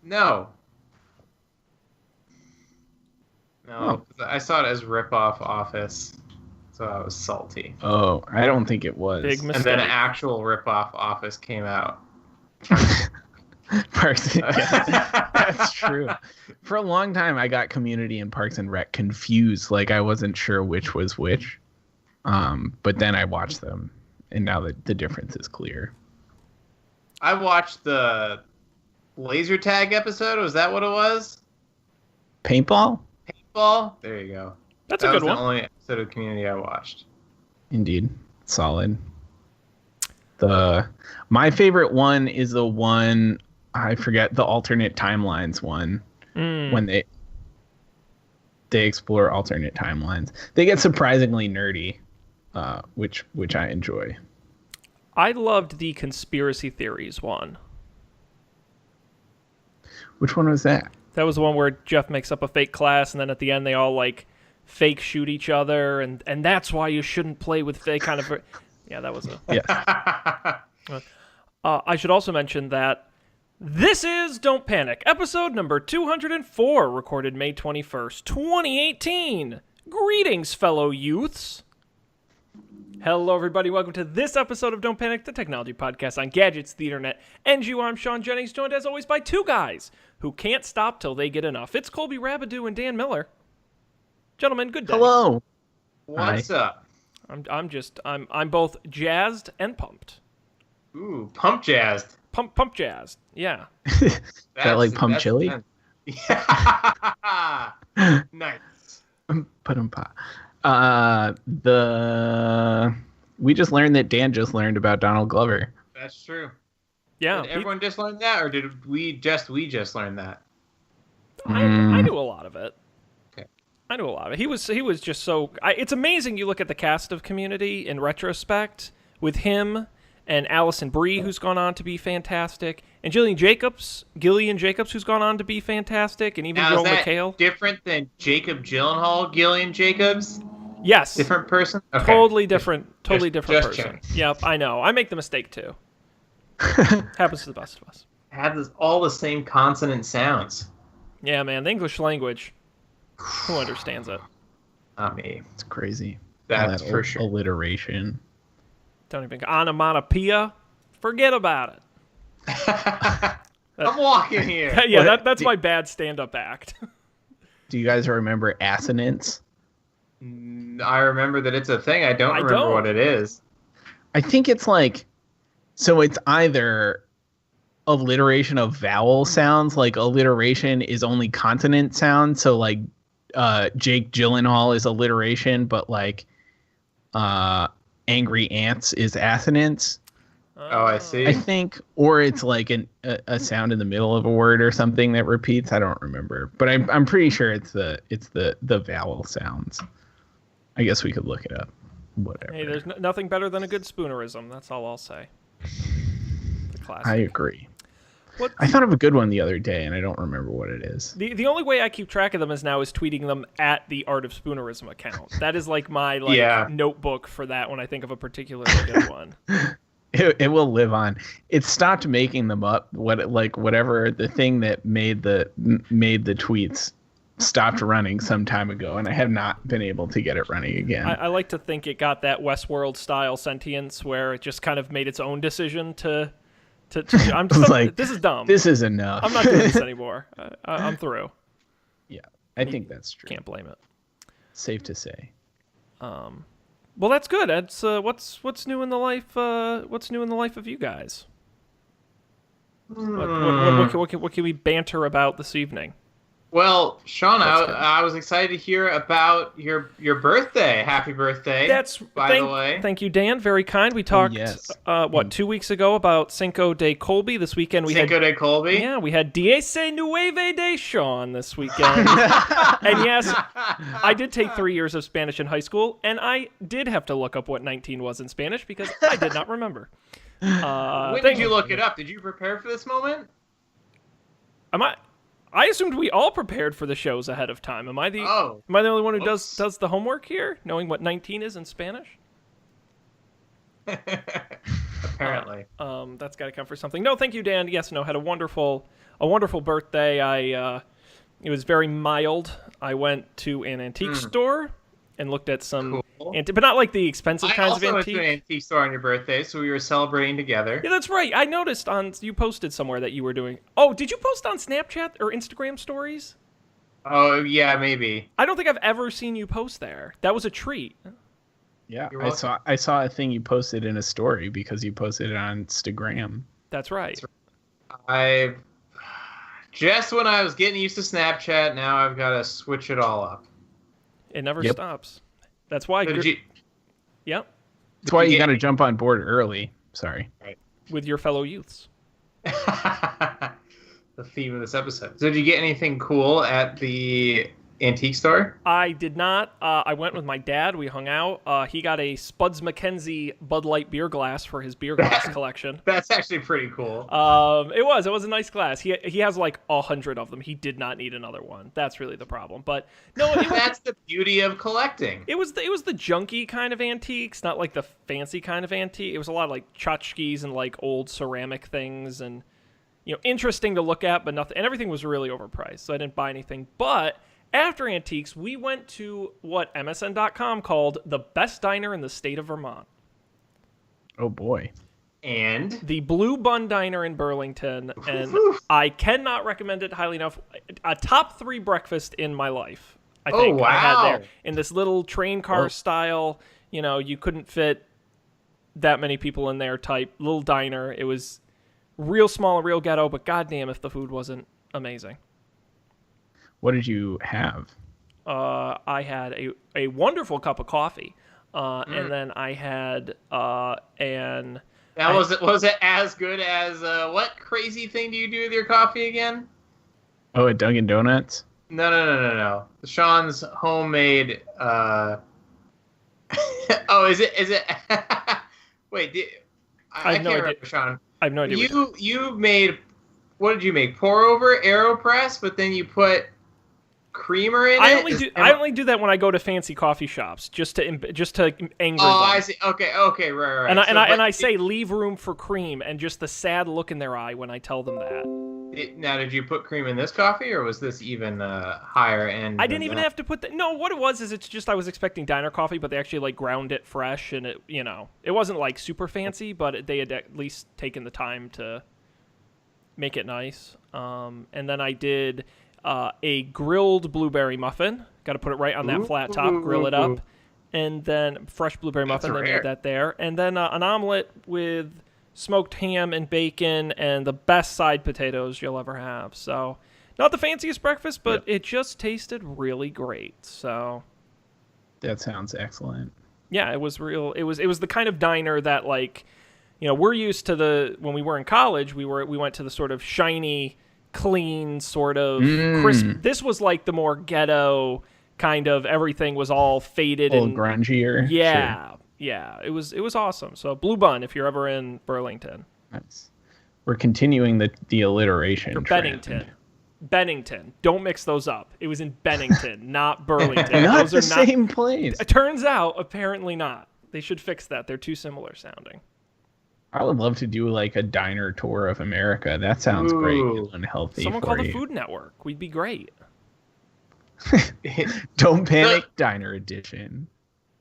No. Oh. No, I saw it as rip-off Office, so I was salty. Oh, I don't think it was. Big And mistake. then actual rip-off Office came out. Parks. Yeah, that's true. For a long time, I got Community and Parks and Rec confused. Like I wasn't sure which was which. But then I watched them, and now the difference is clear. I watched the laser tag episode. Was that what it was? Paintball? Paintball? There you go. That's that a good was one. the only episode of Community I watched. Indeed. Solid. My favorite one is the one, I forget, the alternate timelines one. When they explore alternate timelines. They get surprisingly nerdy, which I enjoy. I loved the conspiracy theories one. Which one was that? That was the one where Jeff makes up a fake class, and then at the end they all like fake shoot each other, and that's why you shouldn't play with fake kind of. Yeah, that was a. Yeah. I should also mention that this is Don't Panic, episode number 204, recorded May 21st, 2018. Greetings, fellow youths. Hello, everybody. Welcome to this episode of Don't Panic, the technology podcast on gadgets, the internet, and you. I'm Sean Jennings, joined as always by two guys who can't stop till they get enough. It's Colby Rabidou and Dan Miller. Gentlemen, good day. Hello. What's up? I'm both jazzed and pumped. Ooh, pump jazzed. Pump jazzed. Yeah. Is that like pump chili? Yeah. Nice. We just learned that Dan just learned about Donald Glover. That's true. Yeah. Did everyone just learn that, or did we just learn that? I knew a lot of it. Okay. I knew a lot of it. He was just so. It's amazing. You look at the cast of Community in retrospect with him and Allison Brie, who's gone on to be fantastic, and Gillian Jacobs, who's gone on to be fantastic, and even Now, Joel is that McHale. different than Jacob Gyllenhaal, Gillian Jacobs? Yes. Different person? Okay. Totally different just person. checking. Yep, I know. I make the mistake too. Happens to the best of us. Had all the same consonant sounds. Yeah, man, the English language. Who understands it? Not me. It's crazy. That's All that for sure. alliteration. Don't even onomatopoeia. Forget about it. I'm walking here. Yeah, that's my bad stand-up act. Do you guys remember assonance? I remember that it's a thing. I don't remember what it is. I think it's like, so it's either alliteration of vowel sounds, like alliteration is only consonant sounds, so like Jake Gyllenhaal is alliteration, but like angry ants is assonance. Oh, I see. I think, or it's like a sound in the middle of a word or something that repeats. I don't remember, but I'm pretty sure it's the vowel sounds. I guess we could look it up. Whatever. Hey, there's nothing better than a good spoonerism. That's all I'll say. The classic. I agree. What? I thought of a good one the other day, and I don't remember what it is. The only way I keep track of them is tweeting them at the Art of Spoonerism account. That is like my notebook for that when I think of a particularly good one. It will live on. It stopped making them up. Whatever the thing that made the tweets stopped running some time ago, and I have not been able to get it running again. I like to think it got that Westworld style sentience where it just kind of made its own decision to I'm just like, this is dumb. This is enough. I'm not doing this anymore. I'm through. Yeah, I think that's true. Can't blame it. Safe to say. Well, that's good. That's what's new in the life. What's new in the life of you guys? What can we banter about this evening? Well, Sean, I was excited to hear about your birthday. Happy birthday! By the way. Thank you, Dan. Very kind. We talked 2 weeks ago about Cinco de Colby. This weekend we Cinco de Colby. Yeah, we had Diez Nueve de Sean this weekend. And yes, I did take 3 years of Spanish in high school, and I did have to look up what 19 was in Spanish because I did not remember. When did you look it up? Did you prepare for this moment? I assumed we all prepared for the shows ahead of time. Am I the only one who does the homework here, knowing what 19 is in Spanish? apparently. That's got to count for something. No, thank you, Dan. Yes, no, had a wonderful birthday. It was very mild. I went to an antique store and looked at some but not like the expensive kinds of antique. I also went to an antique store on your birthday, so we were celebrating together. Yeah, that's right. I noticed you posted somewhere that you were doing. Oh, did you post on Snapchat or Instagram stories? Oh, yeah, maybe. I don't think I've ever seen you post there. That was a treat. Yeah, I saw a thing you posted in a story because you posted it on Instagram. That's right. Just when I was getting used to Snapchat, now I've got to switch it all up. It never stops. That's why. Yep. That's why you got to jump on board early. Sorry. Right. With your fellow youths. The theme of this episode. So did you get anything cool at the antique store? I did not. I went with my dad. We hung out. He got a Spuds MacKenzie Bud Light beer glass for his beer glass collection. That's actually pretty cool. It was a nice glass. He has like 100 of them. He did not need another one. That's really the problem. But no, that's the beauty of collecting. It was the junky kind of antiques, not like the fancy kind of antique. It was a lot of like tchotchkes and like old ceramic things and interesting to look at, but nothing. And everything was really overpriced, so I didn't buy anything. But after antiques, we went to what MSN.com called the best diner in the state of Vermont. Oh, boy. And? The Blue Bun Diner in Burlington. And I cannot recommend it highly enough. A top 3 breakfast in my life, I think. Wow. I had there. In this little train car style, you couldn't fit that many people in there type little diner. It was real small, real ghetto, but goddamn if the food wasn't amazing. What did you have? I had a wonderful cup of coffee, and then I had Was it as good as what crazy thing do you do with your coffee again? Oh, at Dunkin' Donuts? No. Sean's homemade. Oh, is it? Wait, I can't remember, Sean. I have no idea. You made, what did you make? Pour over AeroPress, but then you put creamer in it? I only do that when I go to fancy coffee shops, just to anger them. Oh, I see. Okay, right. And I say leave room for cream, and just the sad look in their eye when I tell them that. Now, did you put cream in this coffee, or was this even higher end? I didn't even have to put that. No, what it was is it's just I was expecting diner coffee, but they actually like ground it fresh, and it wasn't like super fancy, but they had at least taken the time to make it nice. And then I did a grilled blueberry muffin. Got to put it right on that flat top, grill it up, and then fresh blueberry muffin. They made that there, and then an omelet with smoked ham and bacon and the best side potatoes you'll ever have. So not the fanciest breakfast, but it just tasted really great. So that sounds excellent. Yeah, it was real. It was the kind of diner that, like, we're used to when we were in college, we went to the sort of shiny, clean, sort of crisp. This was like the more ghetto kind of, everything was all faded and grungier. Yeah. Sure. Yeah, it was awesome. So Blue Bun, if you're ever in Burlington. Nice. We're continuing the alliteration. Or Bennington. Don't mix those up. It was in Bennington, not Burlington. Not those are same place. It turns out, apparently not. They should fix that. They're too similar sounding. I would love to do like a diner tour of America. That sounds great and healthy. Someone call the Food Network. We'd be great. Don't Panic Diner Edition.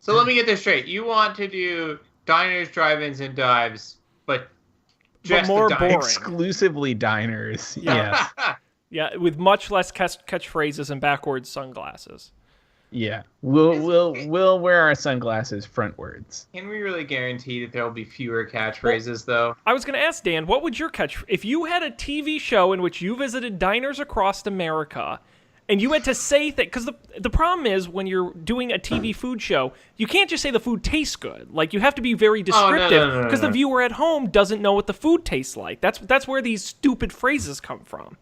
So let me get this straight. You want to do diners, drive-ins, and dives, but just more boring. Exclusively diners. Yeah. Yes. Yeah, with much less catchphrases and backwards sunglasses. Yeah, we'll wear our sunglasses frontwards. Can we really guarantee that there will be fewer catchphrases, though? I was going to ask Dan, what would your if you had a TV show in which you visited diners across America, and you had to say things, because the problem is when you're doing a TV food show, you can't just say the food tastes good. Like, you have to be very descriptive, because the viewer at home doesn't know what the food tastes like. That's where these stupid phrases come from,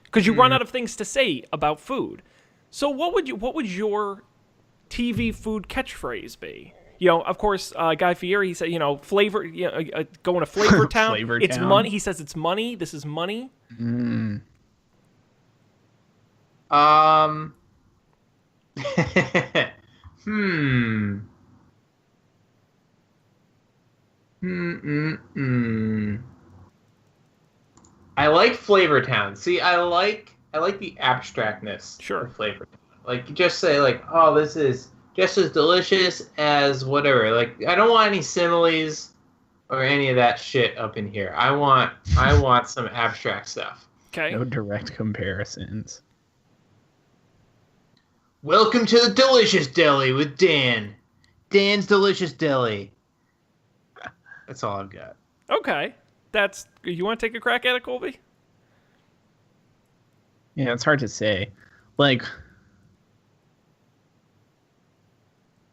because you run out of things to say about food. So what would your TV food catchphrase be? Of course, Guy Fieri, he said, flavor, going to Flavor Town. Flavor it's Town. money. He says it's money. This is money. Flavor I like Flavortown. See, I like the abstractness of Flavortown. Like, you just say, like, oh, this is just as delicious as whatever. Like, I don't want any similes or any of that shit up in here. I want some abstract stuff. Okay. No direct comparisons. Welcome to the Delicious Deli with Dan. Dan's Delicious Deli. That's all I've got. Okay. You want to take a crack at it, Colby? Yeah, it's hard to say. Like,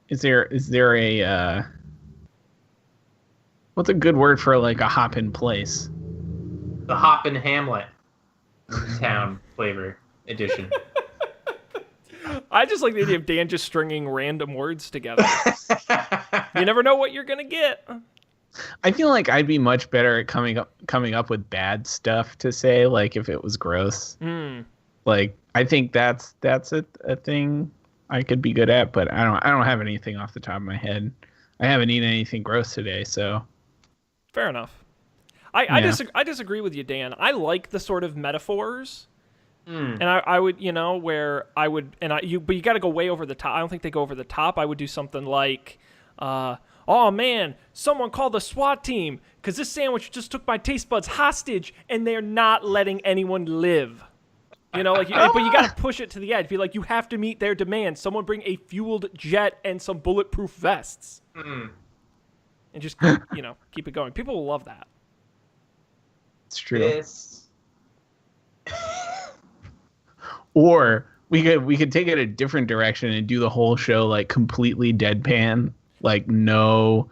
is there a what's a good word for like a hop in place? The Hop in Hamlet Town flavor edition. I just like the idea of Dan just stringing random words together. You never know what you're gonna get. I feel like I'd be much better at coming up with bad stuff to say, like if it was gross. Like I think that's a thing I could be good at, but I don't have anything off the top of my head. I haven't eaten anything gross today, so fair enough. I disagree with you, Dan. I like the sort of metaphors. And I would, but you got to go way over the top. I don't think they go over the top. I would do something like, oh man, someone called the SWAT team because this sandwich just took my taste buds hostage and they're not letting anyone live. But you got to push it to the edge. Be like, you have to meet their demands. Someone bring a fueled jet and some bulletproof vests. And just, keep it going. People will love that. It's true. Or we could take it a different direction and do the whole show like completely deadpan, like no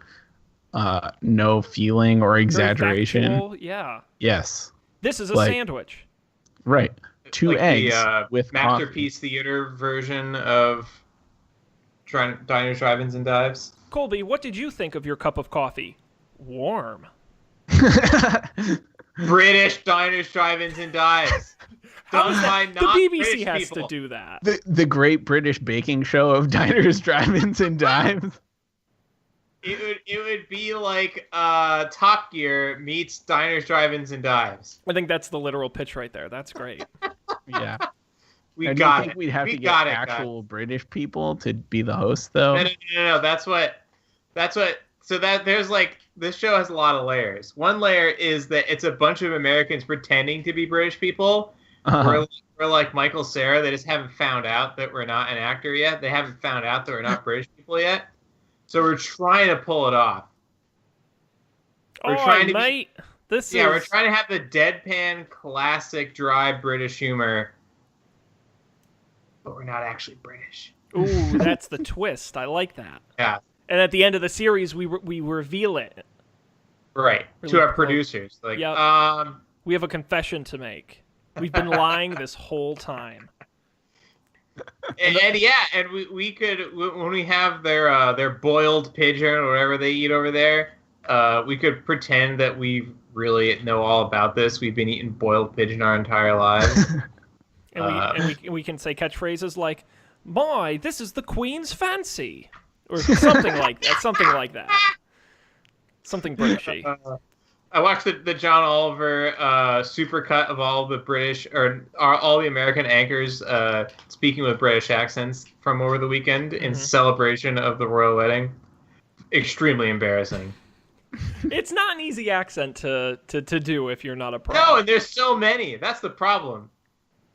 feeling or exaggeration. Very factual, yeah. Yes. This is a sandwich. Right. Two like eggs with Masterpiece coffee. Theater version of Diners, Drive-Ins, and Dives. Colby, what did you think of your cup of coffee? Warm. British Diners, Drive-Ins, and Dives. Done by the BBC British has people. to do that. The Great British Baking Show of Diners, Drive-Ins, and Dives. It would be like Top Gear meets Diners, Drive-Ins, and Dives. I think that's the literal pitch right there. That's great. Yeah. We'd have to get actual British people to be the host, though? No. That's what. So that there's like this show has a lot of layers. One layer is that it's a bunch of Americans pretending to be British people. We're like Michael Cera. They just haven't found out that we're not an actor yet. They haven't found out that we're not British people yet. So we're trying to pull it off. We're trying to have the deadpan, classic, dry British humor, but we're not actually British. Ooh, that's the twist. I like that. Yeah. And at the end of the series, we reveal it. Right. Really to our producers. Like, yep. We have a confession to make. We've been lying this whole time. And we could, when we have their boiled pigeon or whatever they eat over there, we could pretend that we really know all about this. We've been eating boiled pigeon our entire lives. and we can say catchphrases like, "My, this is the Queen's fancy," or something like that. Something like that. Something Britishy. I watched the John Oliver supercut of all the British or all the American anchors speaking with British accents from over the weekend in celebration of the royal wedding. Extremely embarrassing. It's not an easy accent to do if you're not a pro. No, and there's so many. That's the problem.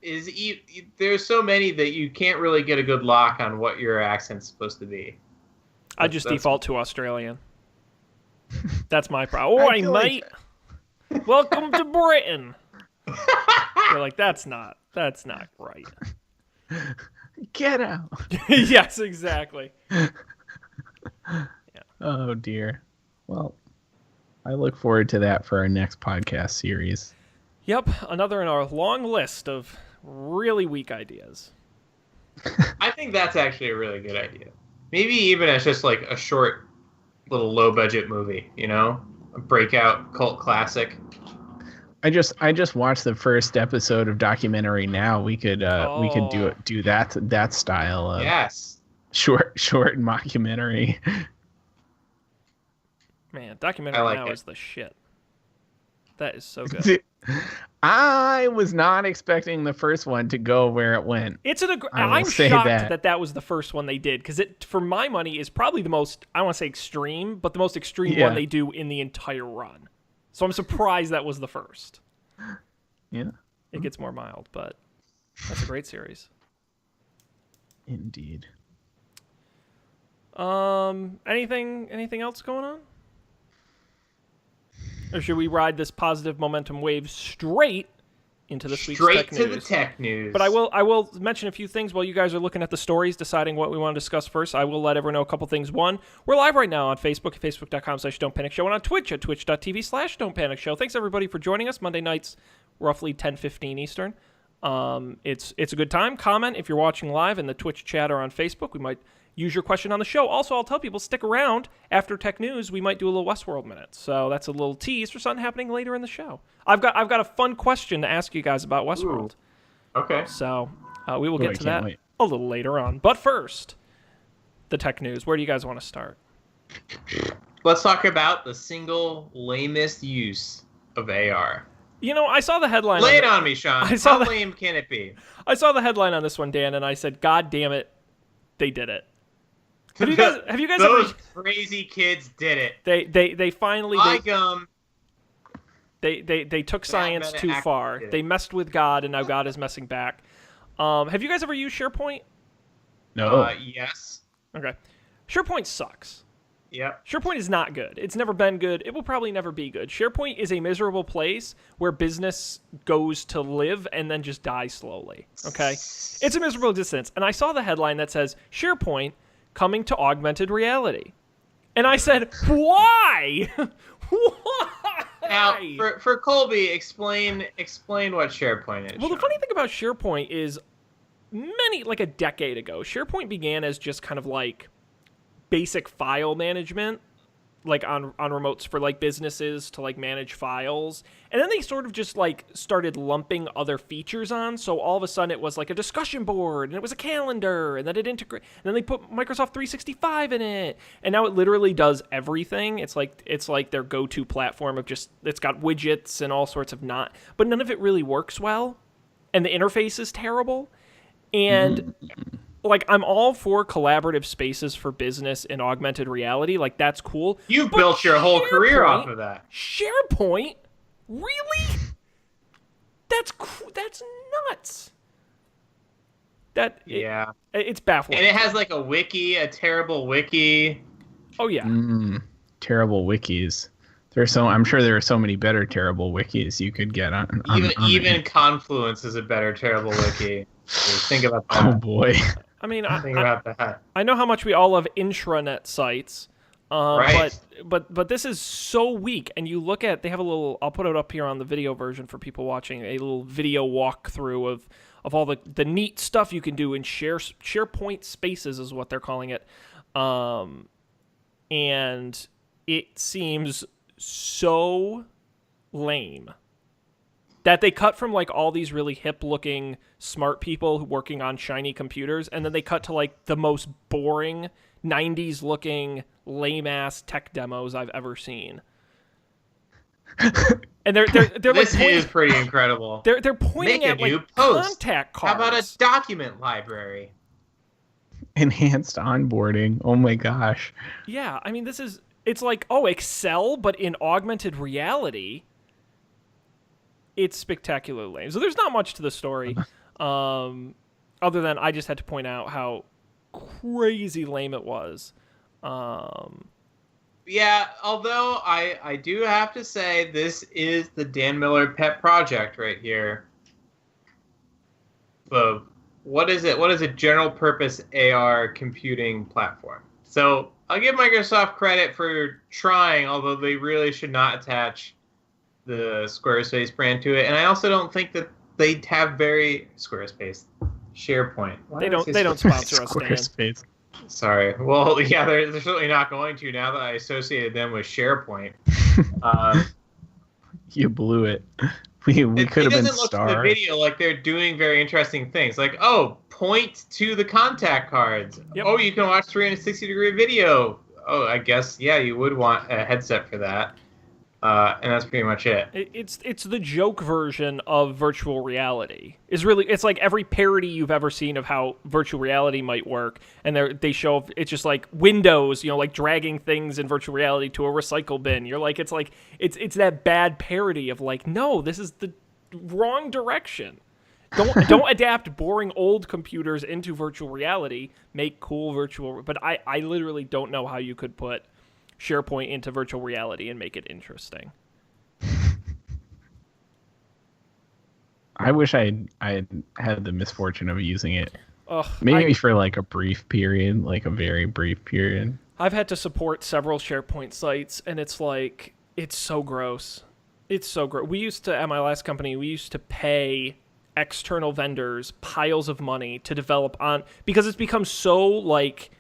There's so many that you can't really get a good lock on what your accent's supposed to be. I just default to Australian. That's my problem. Oh, mate. Welcome to Britain. You're like, that's not right. Get out. Yes, exactly. Yeah. Oh, dear. Well, I look forward to that for our next podcast series. Yep, another in our long list of really weak ideas. I think that's actually a really good idea. Maybe even as just like a short little low budget movie, a breakout cult classic. I just watched the first episode of Documentary Now. We could do that style of yes, short mockumentary. Man, documentary now is the shit. That is so good. I was not expecting the first one to go where it went. I'm shocked that was the first one they did, because it, for my money, is probably the most, I don't want to say extreme, but the most extreme one they do in the entire run. So I'm surprised that was the first. Yeah. It gets more mild, but that's a great series. Indeed. Anything else going on? Or should we ride this positive momentum wave straight into this week's tech news? Straight to the tech news. But I will mention a few things while you guys are looking at the stories, deciding what we want to discuss first. I will let everyone know a couple things. One, we're live right now on Facebook at facebook.com/don'tpanicshow, and on Twitch at twitch.tv/don'tpanicshow. Thanks everybody for joining us Monday nights, roughly 10:15 Eastern. It's a good time. Comment if you're watching live in the Twitch chat or on Facebook. We might use your question on the show. Also, I'll tell people, stick around after tech news. We might do a little Westworld Minute. So that's a little tease for something happening later in the show. I've got a fun question to ask you guys about Westworld. Ooh. Okay. So we will get to that a little later on. But first, the tech news. Where do you guys want to start? Let's talk about the single lamest use of AR. You know, I saw the headline. Lay it on me, Sean. How lame can it be? I saw the headline on this one, Dan, and I said, God damn it, they did it. Have you guys those crazy kids did it. They finally they took science too far. They messed with God, and now God is messing back. Have you guys ever used SharePoint? No. Yes. Okay. SharePoint sucks. Yep. SharePoint is not good. It's never been good. It will probably never be good. SharePoint is a miserable place where business goes to live and then just die slowly. Okay? It's a miserable existence. And I saw the headline that says, SharePoint coming to augmented reality. And I said, why? Why? Now, for Colby, explain what SharePoint is. Well, the funny thing about SharePoint is like a decade ago, SharePoint began as just kind of like basic file management, like on remotes for like businesses to like manage files. And then they sort of just like started lumping other features on. So all of a sudden it was like a discussion board, and it was a calendar, and then it integrated, and then they put Microsoft 365 in it. And now it literally does everything. It's like their go-to platform of just, it's got widgets and all sorts of but none of it really works well. And the interface is terrible. And like, I'm all for collaborative spaces for business in augmented reality. Like, that's cool. You built your whole career off of that. SharePoint? Really? That's nuts. It's baffling. And it has like a terrible wiki. Oh yeah. Terrible wikis. I'm sure there are so many better terrible wikis you could get on. Even Confluence is a better terrible wiki. Think about that. Oh boy. I mean, think about that. I know how much we all love intranet sites, right? But this is so weak. And you look at, they have a little, I'll put it up here on the video version for people watching, a little video walkthrough of all the neat stuff you can do in SharePoint Spaces is what they're calling it, and it seems so lame that they cut from like all these really hip looking smart people working on shiny computers, and then they cut to like the most boring 90s looking lame ass tech demos I've ever seen. And they're this like is pretty incredible. They're pointing at like contact cards. How about a document library? Enhanced onboarding. Oh my gosh. Yeah, I mean it's like, Excel, but in augmented reality. It's spectacularly lame. So there's not much to the story, other than I just had to point out how crazy lame it was. Yeah, although I do have to say this is the Dan Miller pet project right here. So what is it? What is a general purpose AR computing platform? So I'll give Microsoft credit for trying, although they really should not attach the Squarespace brand to it. And I also don't think that they have SharePoint. They don't sponsor us, Squarespace. Sorry. Well, yeah, they're certainly not going to now that I associated them with SharePoint. You blew it. We could have been stars. It doesn't look in the video like they're doing very interesting things. Like, point to the contact cards. Yep. You can watch 360-degree video. I guess, yeah, you would want a headset for that. And that's pretty much it. It's the joke version of virtual reality. It's like every parody you've ever seen of how virtual reality might work, and they show it's just like Windows, like dragging things in virtual reality to a recycle bin. You're like, it's that bad parody of like, no, this is the wrong direction. Don't adapt boring old computers into virtual reality. Make cool virtual. But I literally don't know how you could put SharePoint into virtual reality and make it interesting. I wish I had the misfortune of using it. Maybe for like a brief period, like a very brief period. I've had to support several SharePoint sites, and it's like, it's so gross. It's so gross. At my last company, we used to pay external vendors piles of money to develop on, because it's become so like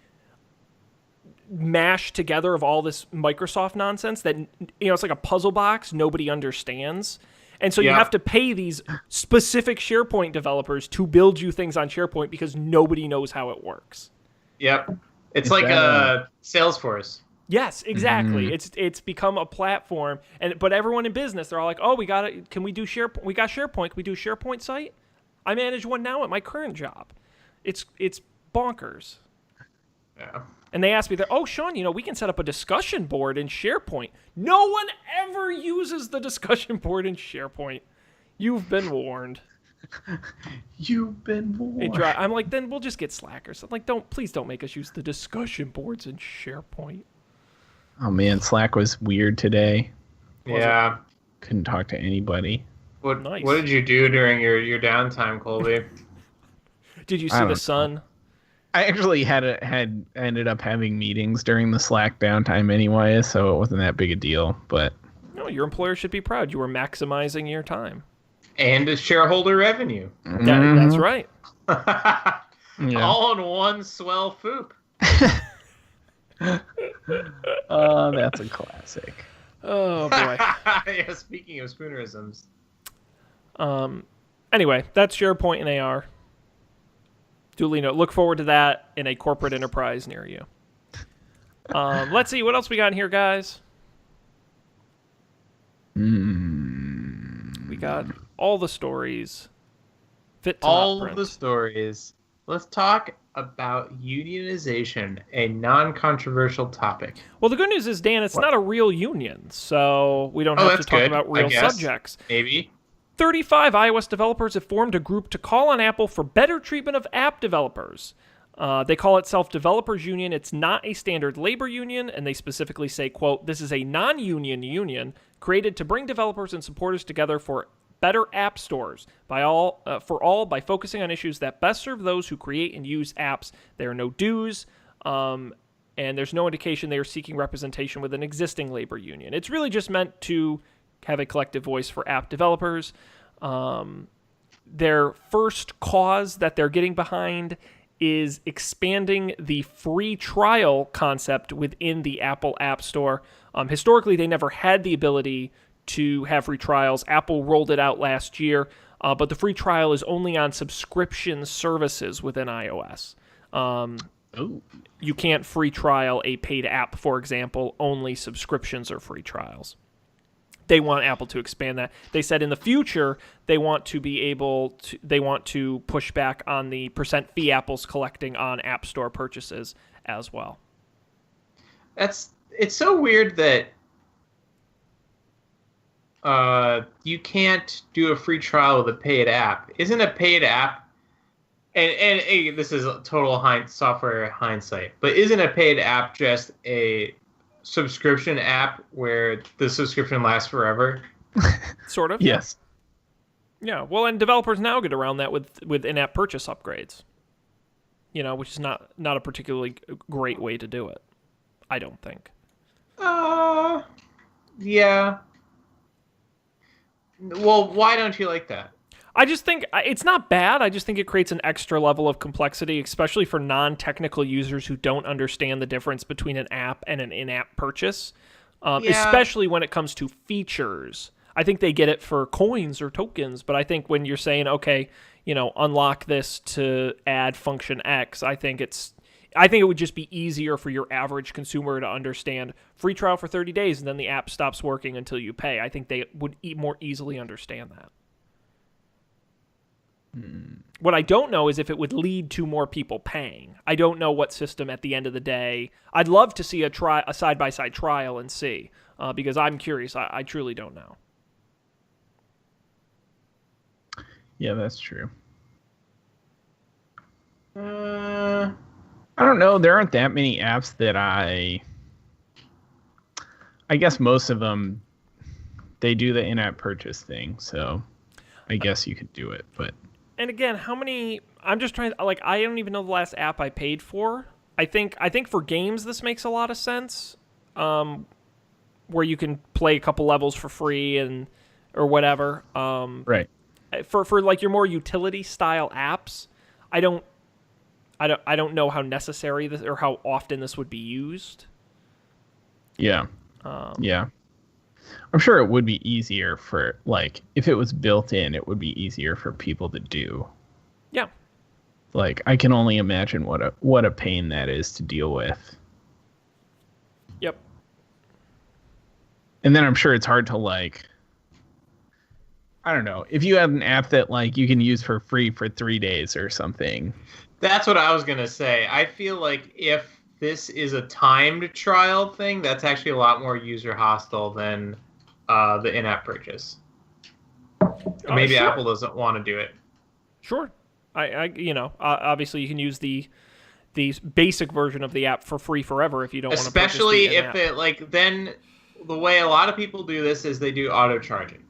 mashed together of all this Microsoft nonsense that it's like a puzzle box nobody understands, and so you have to pay these specific SharePoint developers to build you things on SharePoint because nobody knows how it works. It's like a Salesforce. Yes, exactly. It's become a platform, but everyone in business, they're all like, "Oh, we got it. Can we do SharePoint? We got SharePoint. Can we do a SharePoint site? I manage one now at my current job." It's bonkers. Yeah. And they asked me, "Oh, Sean, we can set up a discussion board in SharePoint." No one ever uses the discussion board in SharePoint. You've been warned. You've been warned. I'm like, then we'll just get Slack or something. Like, please don't make us use the discussion boards in SharePoint. Oh man, Slack was weird today. Yeah. Couldn't talk to anybody. What Nice. What did you do during your downtime, Colby? Did you see the sun? I actually ended up having meetings during the Slack downtime anyway, so it wasn't that big a deal. But no, your employer should be proud. You were maximizing your time and a shareholder revenue. That's right. All in one swell foop. Oh, that's a classic. Oh boy. Yeah, speaking of spoonerisms. Anyway, that's SharePoint and AR. Duly note. Look forward to that in a corporate enterprise near you. Let's see what else we got in here, guys. We got all the stories. Fit to all not print. of the stories. Let's talk about unionization, a non-controversial topic. Well, the good news is, Dan, it's not a real union, so we don't have to talk about real subjects. Maybe. 35 iOS developers have formed a group to call on Apple for better treatment of app developers. They call itself Developers Union. It's not a standard labor union, and they specifically say, quote, "This is a non-union union created to bring developers and supporters together for better app stores by focusing on issues that best serve those who create and use apps. There are no dues, and there's no indication they are seeking representation with an existing labor union." It's really just meant to have a collective voice for app developers. Their first cause that they're getting behind is expanding the free trial concept within the Apple App Store. Historically, they never had the ability to have free trials. Apple rolled it out last year, but the free trial is only on subscription services within iOS. You can't free trial a paid app, for example. Only subscriptions are free trials. They want Apple to expand that. They said in the future they want to push back on the % fee Apple's collecting on App Store purchases as well. It's so weird that you can't do a free trial with a paid app. Isn't a paid app, and this is total software hindsight, but isn't a paid app just a subscription app where the subscription lasts forever? Sort of. Yes. Yeah. Well, and developers now get around that with in-app purchase upgrades. Which is not a particularly great way to do it, I don't think. Yeah. Well, why don't you like that? I just think it's not bad. I just think it creates an extra level of complexity, especially for non-technical users who don't understand the difference between an app and an in-app purchase, especially when it comes to features. I think they get it for coins or tokens, but I think when you're saying, okay, unlock this to add function X, I think I think it would just be easier for your average consumer to understand free trial for 30 days and then the app stops working until you pay. I think they would more easily understand that. What I don't know is if it would lead to more people paying. I don't know what system at the end of the day. I'd love to see a side-by-side trial and see, because I'm curious. I truly don't know. Yeah, that's true. I don't know. There aren't that many apps that I guess most of them, they do the in-app purchase thing, so I guess you could do it, but... And again, how many... I'm just trying... Like, I don't even know the last app I paid for. I think for games, this makes a lot of sense, where you can play a couple levels for free or whatever. Right. For like your more utility-style apps, I don't know how necessary this or how often this would be used. Yeah. Yeah. I'm sure it would be easier for, like, if it was built in, it would be easier for people to do. Yeah. Like, I can only imagine what a pain that is to deal with. Yep. And then I'm sure it's hard to, like, I don't know, if you have an app that, like, you can use for free for 3 days or something. That's what I was going to say. I feel like if this is a timed trial thing, that's actually a lot more user hostile than the in-app purchase. Maybe sure. Apple doesn't want to do it. Sure. Obviously you can use the basic version of the app for free forever if you don't want to purchase especially the in-app. if it, like, then the way a lot of people do this is they do auto charging.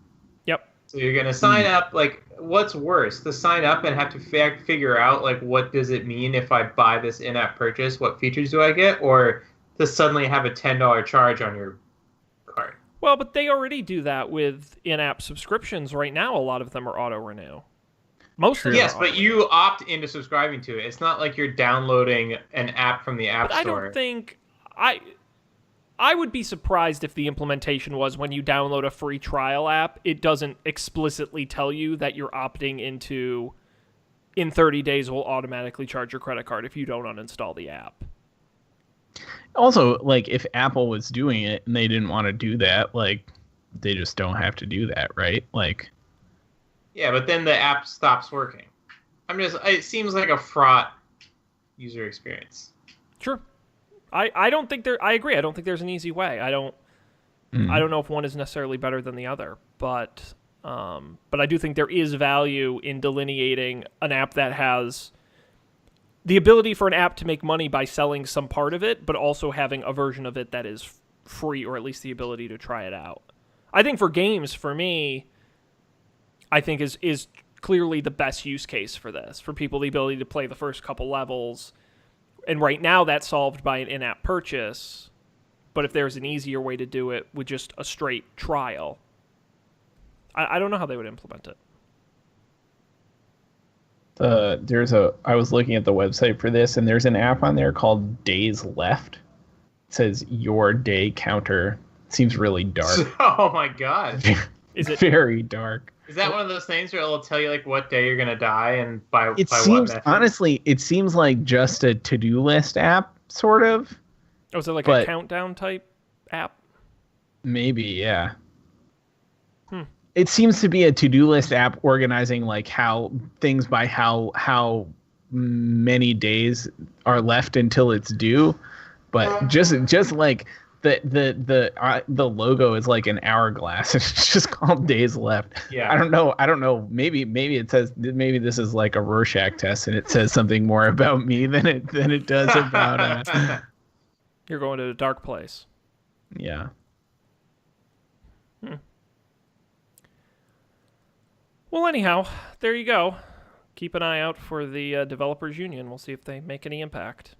Yep. So you're going to sign up, like, what's worse, to sign up and have to figure out, like, what does it mean if I buy this in-app purchase? What features do I get? Or to suddenly have a $10 charge on your card? Well, but they already do that with in-app subscriptions right now. A lot of them are auto-renew. Most of them Yes, are but you opt into subscribing to it. It's not like you're downloading an app from the App Store. I don't think... I would be surprised if the implementation was when you download a free trial app, it doesn't explicitly tell you that you're opting into in 30 days we'll automatically charge your credit card if you don't uninstall the app. Also, like, if Apple was doing it and they didn't want to do that, like, they just don't have to do that, right? Like... Yeah, but then the app stops working. It seems like a fraught user experience. Sure. I don't think I agree. I don't think there's an easy way. I don't know if one is necessarily better than the other, but I do think there is value in delineating an app that has the ability for an app to make money by selling some part of it, but also having a version of it that is free, or at least the ability to try it out. I think for games, for me, I think is clearly the best use case for this, for people the ability to play the first couple levels. And right now that's solved by an in-app purchase. But if there's an easier way to do it with just a straight trial, I don't know how they would implement it. I was looking at the website for this, and there's an app on there called Days Left. It says your day counter. It seems really dark. Oh my god. Is it very dark? Is that one of those things where it'll tell you, like, what day you're gonna die and by It by seems, what method? honestly, it seems like just a to-do list app, sort of. Oh, is it like a countdown type app? Maybe, yeah. It seems to be a to-do list app organizing, like, how things by how many days are left until it's due, but just like the logo is like an hourglass. It's just called Days Left. Yeah. I don't know. Maybe it says, maybe this is like a Rorschach test, and it says something more about me than it does about. You're going to a dark place. Yeah. Well, anyhow, there you go. Keep an eye out for the Developers Union. We'll see if they make any impact.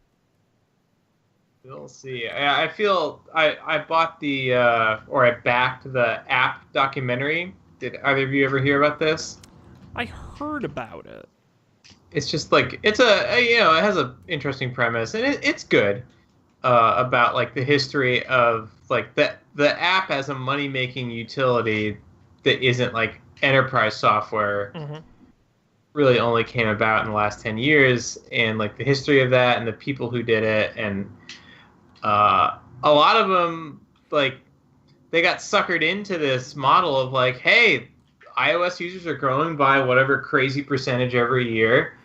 We'll see. I feel I bought or I backed the app documentary. Did either of you ever hear about this? I heard about it. It's just like it has a interesting premise, and it's good about, like, the history of, like, the app as a money making utility that isn't like enterprise software. really only came about in the last 10 years, and like the history of that and the people who did it, and a lot of them, like, they got suckered into this model of like, hey, iOS users are growing by whatever crazy percentage every year.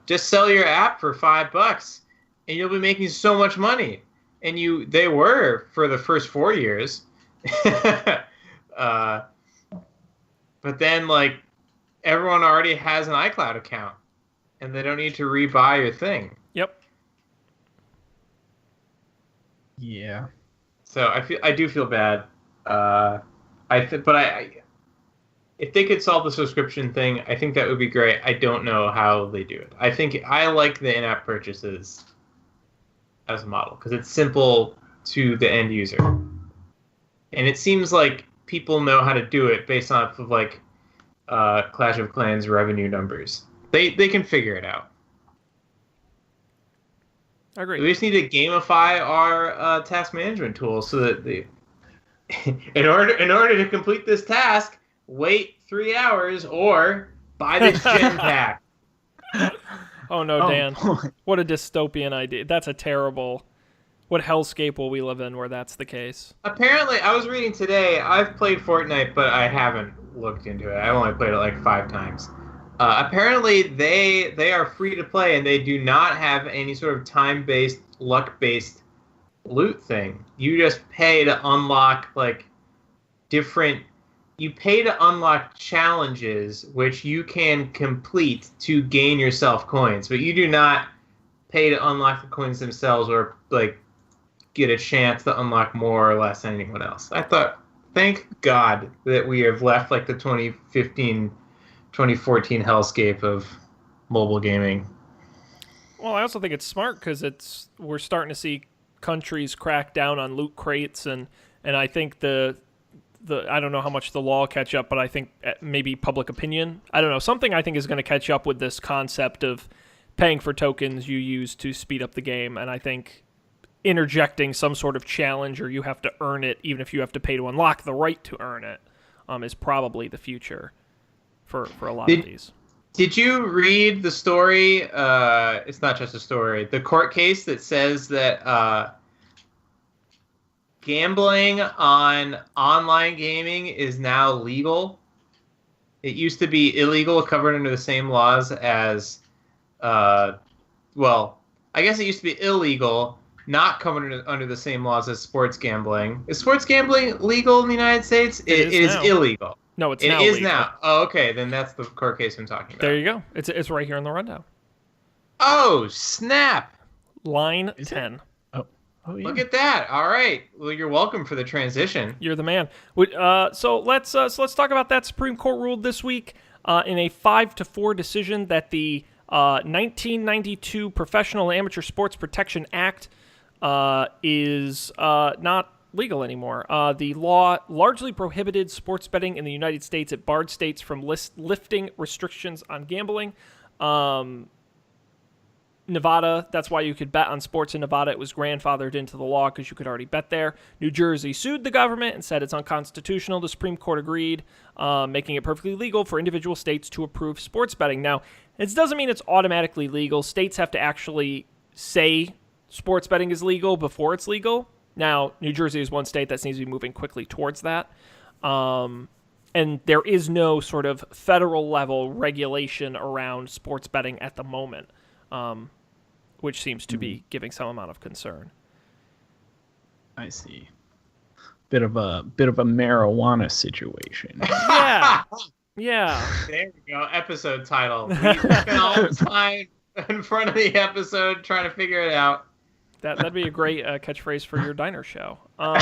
Just sell your app for $5 and you'll be making so much money. And they were for the first 4 years. But then, like, everyone already has an iCloud account and they don't need to rebuy your thing. Yep. Yeah. So I do feel bad. If they could solve the subscription thing, I think that would be great. I don't know how they do it. I think I like the in-app purchases as a model because it's simple to the end user, and it seems like people know how to do it based off of like Clash of Clans revenue numbers. They can figure it out. I agree. We just need to gamify our task management tool so that in order to complete this task, wait 3 hours or buy this gem pack. Oh no, Dan! What a dystopian idea. That's a terrible. What hellscape will we live in where that's the case? Apparently, I was reading today. I've played Fortnite, but I haven't looked into it. I've only played it like 5 times. Apparently, they are free to play, and they do not have any sort of time-based, luck-based loot thing. You just pay to unlock like different. You pay to unlock challenges, which you can complete to gain yourself coins, but you do not pay to unlock the coins themselves or like get a chance to unlock more or less than anyone else. I thought, thank God that we have left like the 2015, 2014 hellscape of mobile gaming. Well, I also think it's smart because we're starting to see countries crack down on loot crates, and I think the I don't know how much the law will catch up, but I think maybe public opinion. I don't know. Something I think is going to catch up with this concept of paying for tokens you use to speed up the game, and I think interjecting some sort of challenge or you have to earn it, even if you have to pay to unlock the right to earn it, is probably the future for a lot of these. Did you read the story? It's not just a story. The court case that says that gambling on online gaming is now legal. It used to be illegal, covered under the same laws as, I guess it used to be illegal, not covered under the same laws as sports gambling. Is sports gambling legal in the United States? It is illegal. No, it's now now legal. It is legal. now. Oh, okay. Then that's the court case I'm talking about. There you go. It's right here in the rundown. Oh, snap. Line 10. Oh, yeah. Look at that! All right, well, you're welcome for the transition. You're the man. So let's talk about that. Supreme Court ruled this week in a 5-4 decision that the 1992 Professional and Amateur Sports Protection Act is not legal anymore. The law largely prohibited sports betting in the United States. It barred states from lifting restrictions on gambling. Nevada, that's why you could bet on sports in Nevada. It was grandfathered into the law because you could already bet there. New Jersey sued the government and said it's unconstitutional. The Supreme Court agreed, making it perfectly legal for individual states to approve sports betting. Now, it doesn't mean it's automatically legal. States have to actually say sports betting is legal before it's legal. Now, New Jersey is one state that seems to be moving quickly towards that. And there is no sort of federal level regulation around sports betting at the moment. Which seems to be giving some amount of concern. I see. Bit of a marijuana situation. Yeah. Yeah. There we go. Episode title. We spent all the time in front of the episode trying to figure it out. That'd be a great catchphrase for your diner show. Oh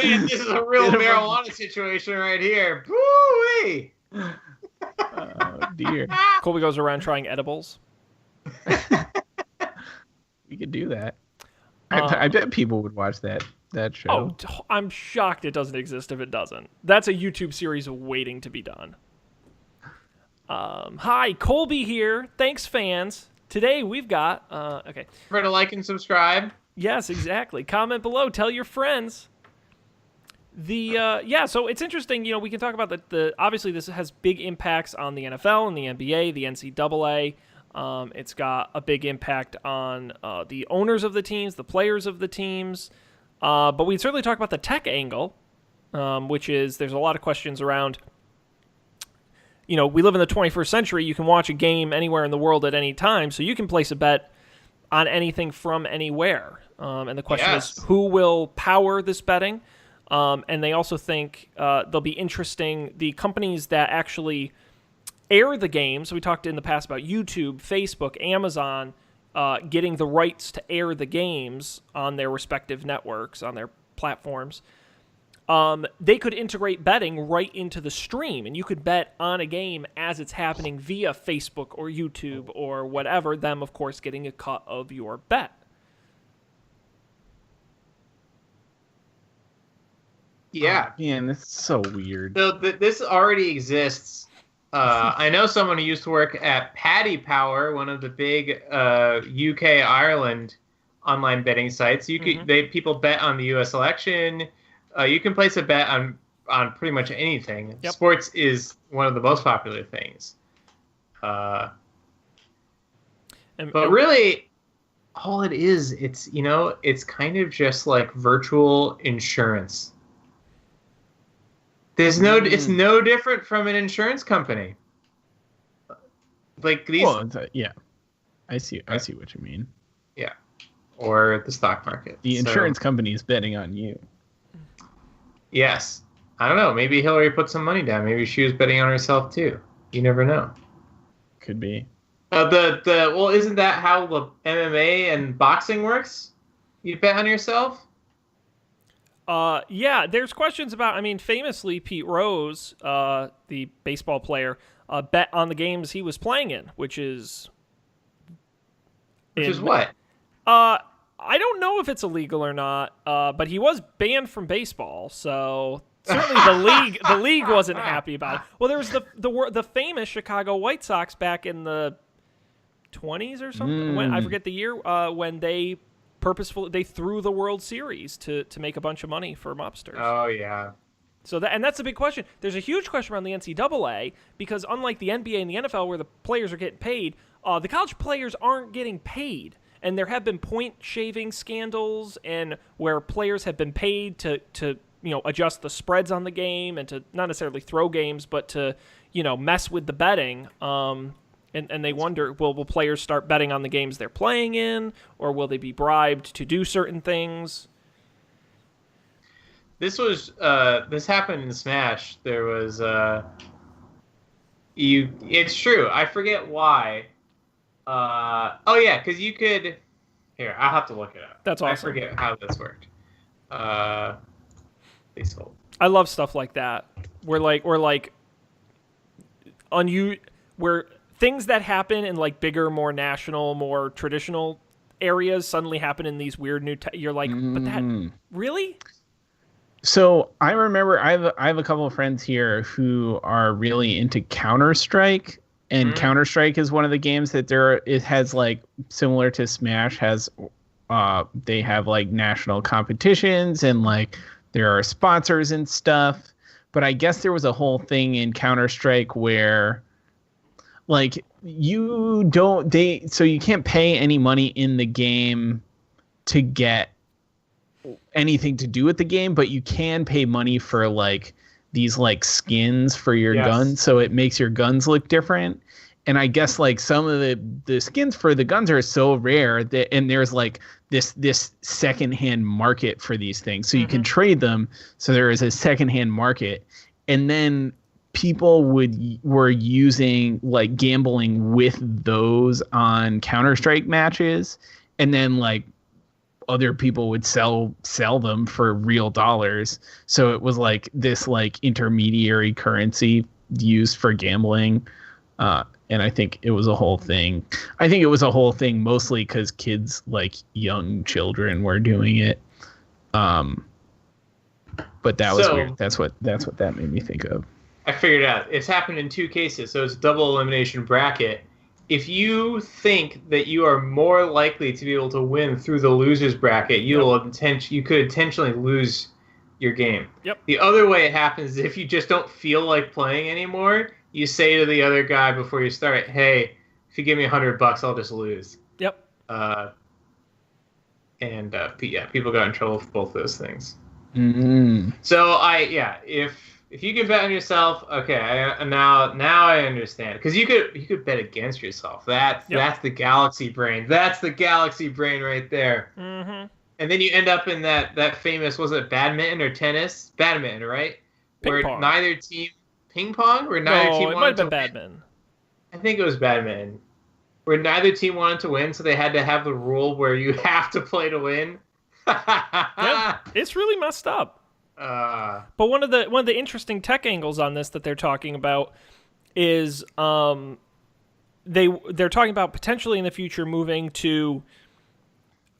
man, this is a real marijuana situation right here. Woo-wee! Oh dear. Colby goes around trying edibles. We could do that. I bet people would watch that show. Oh, I'm shocked it doesn't exist if it doesn't. That's a YouTube series waiting to be done. Hi, Colby here. Thanks, fans. Today we've got... okay. Remember to like and subscribe. Yes, exactly. Comment below. Tell your friends. So it's interesting. We can talk about the obviously this has big impacts on the NFL and the NBA, the NCAA. It's got a big impact on the owners of the teams, the players of the teams. But we certainly talk about the tech angle, which is there's a lot of questions around. We live in the 21st century. You can watch a game anywhere in the world at any time, so you can place a bet on anything from anywhere. And the question is, who will power this betting? And they also think they'll be interesting. The companies that actually air the games, so we talked in the past about YouTube, Facebook, Amazon, getting the rights to air the games on their respective networks, on their platforms. They could integrate betting right into the stream, and you could bet on a game as it's happening via Facebook or YouTube or whatever, them, of course, getting a cut of your bet. Yeah. Man, this is so weird. So this already exists. I know someone who used to work at Paddy Power, one of the big UK Ireland online betting sites. People bet on the U.S. election. You can place a bet on pretty much anything. Yep. Sports is one of the most popular things. But really, all it is, it's kind of just like virtual insurance. It's no different from an insurance company. Like these. Well, I see what you mean. Yeah, or the stock market. The insurance company is betting on you. Yes, I don't know. Maybe Hillary put some money down. Maybe she was betting on herself too. You never know. Could be. Isn't that how the MMA and boxing works? You bet on yourself. There's questions about, famously Pete Rose, the baseball player, bet on the games he was playing in, which is what? I don't know if it's illegal or not, but he was banned from baseball, so certainly the league wasn't happy about it. Well, there was the famous Chicago White Sox back in the 20s or something. I forget the year, when they purposefully threw the World Series to make a bunch of money for mobsters. Oh yeah. So that's a big question. There's a huge question around the NCAA because unlike the NBA and the NFL where the players are getting paid, the college players aren't getting paid. And there have been point shaving scandals and where players have been paid to adjust the spreads on the game and to not necessarily throw games, but to mess with the betting. And they wonder, will players start betting on the games they're playing in, or will they be bribed to do certain things? This happened in Smash. There was it's true. I forget why. Because you could. Here, I'll have to look it up. That's awesome. I forget how this worked. Please hold. I love stuff like that. Where things that happen in like bigger, more national, more traditional areas suddenly happen in these weird new. You're like, but that really? So I remember I have a couple of friends here who are really into Counter-Strike, and Counter-Strike is one of the games that it has like similar to Smash has. They have like national competitions and like there are sponsors and stuff. But I guess there was a whole thing in Counter-Strike where like you can't pay any money in the game to get anything to do with the game, but you can pay money for like these like skins for your guns, so it makes your guns look different. And I guess like some of the skins for the guns are so rare that, and there's like this secondhand market for these things, so you can trade them. So there is a secondhand market, and then people were using like gambling with those on Counter-Strike matches, and then like other people would sell them for real dollars. So it was like this like intermediary currency used for gambling. And I think it was a whole thing. I think it was a whole thing mostly because kids, like young children, were doing it. But that was weird. That's what that made me think of. I figured it out. It's happened in two cases. So it's a double elimination bracket. If you think that you are more likely to be able to win through the losers bracket, you could intentionally lose your game. Yep. The other way it happens is if you just don't feel like playing anymore, you say to the other guy before you start, "Hey, if you give me $100, I'll just lose." Yep. People got in trouble with both those things. Mm-hmm. So if you can bet on yourself, okay, now I understand, because you could bet against yourself. That's the galaxy brain. That's the galaxy brain right there. Mm-hmm. And then you end up in that famous, was it badminton or tennis? Badminton, right? Ping pong. Neither team ping pong, where neither team it wanted might have to been badminton. win. I think it was badminton, where neither team wanted to win, so they had to have the rule where you have to play to win. Yeah, it's really messed up. But one of the interesting tech angles on this that they're talking about is they're talking about potentially in the future moving to,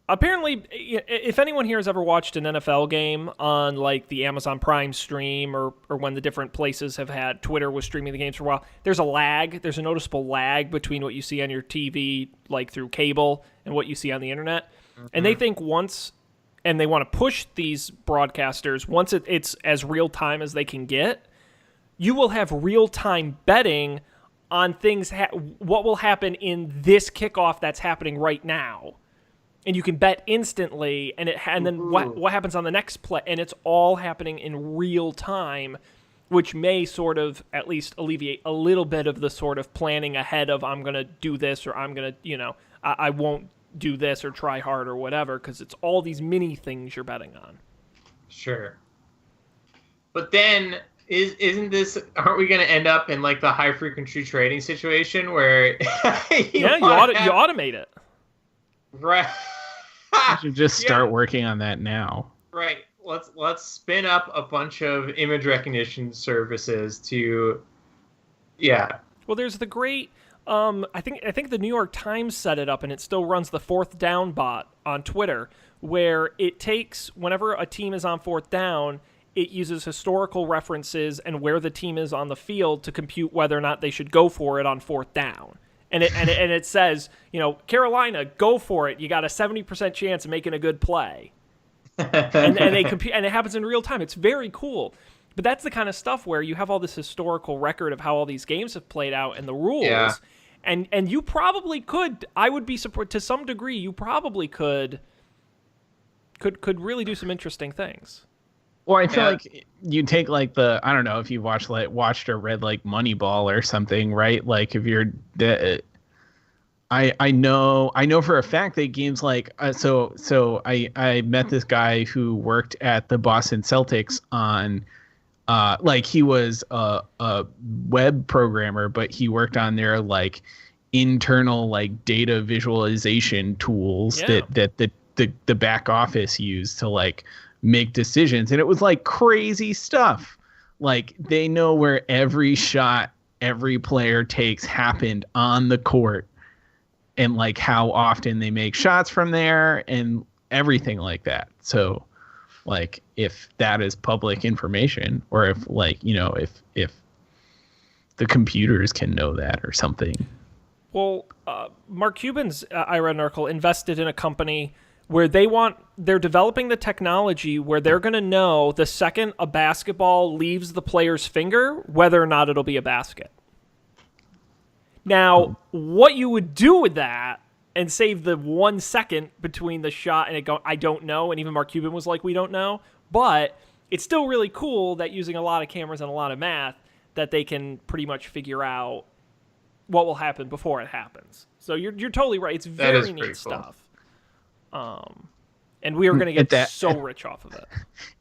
apparently, if anyone here has ever watched an NFL game on like the Amazon Prime stream or when the different places have had, Twitter was streaming the games for a while, there's a noticeable lag between what you see on your TV like through cable and what you see on the internet. Mm-hmm. And they think and they want to push these broadcasters, once it's as real-time as they can get, you will have real-time betting on things, what will happen in this kickoff that's happening right now. And you can bet instantly, and then what happens on the next play, and it's all happening in real time, which may sort of at least alleviate a little bit of the sort of planning ahead of, I'm going to do this, or I'm going to, I won't do this or try hard or whatever, because it's all these mini things you're betting on. Sure. But then aren't we going to end up in like the high frequency trading situation where you automate it. Right. You should just start working on that now. Right. Let's spin up a bunch of image recognition services to Well, there's the great I think the New York Times set it up, and it still runs the fourth down bot on Twitter, where it takes, whenever a team is on fourth down, it uses historical references and where the team is on the field to compute whether or not they should go for it on fourth down. And it says, Carolina, go for it. You got a 70% chance of making a good play. and they compute, and it happens in real time. It's very cool. But that's the kind of stuff where you have all this historical record of how all these games have played out and the rules. Yeah. And you probably could, I would be surprised, to some degree, you probably could really do some interesting things. Or I feel like you take like I don't know if you've watched or read like Moneyball or something, right? Like if you're, I know for a fact that games like, so I met this guy who worked at the Boston Celtics on, like he was a web programmer, but he worked on their like internal like data visualization tools that the back office used to like make decisions. And it was like crazy stuff. Like they know where every shot every player takes happened on the court, and like how often they make shots from there and everything like that. So like if that is public information, or if like, if the computers can know that or something. Well, Mark Cuban's, I read an article, invested in a company where they're developing the technology where they're going to know the second a basketball leaves the player's finger, whether or not it'll be a basket. Now, what you would do with that and save the 1 second between the shot and it go, I don't know. And even Mark Cuban was like, we don't know. But it's still really cool that using a lot of cameras and a lot of math that they can pretty much figure out what will happen before it happens. So you're totally right. It's very neat stuff. And we are going to get so rich off of it.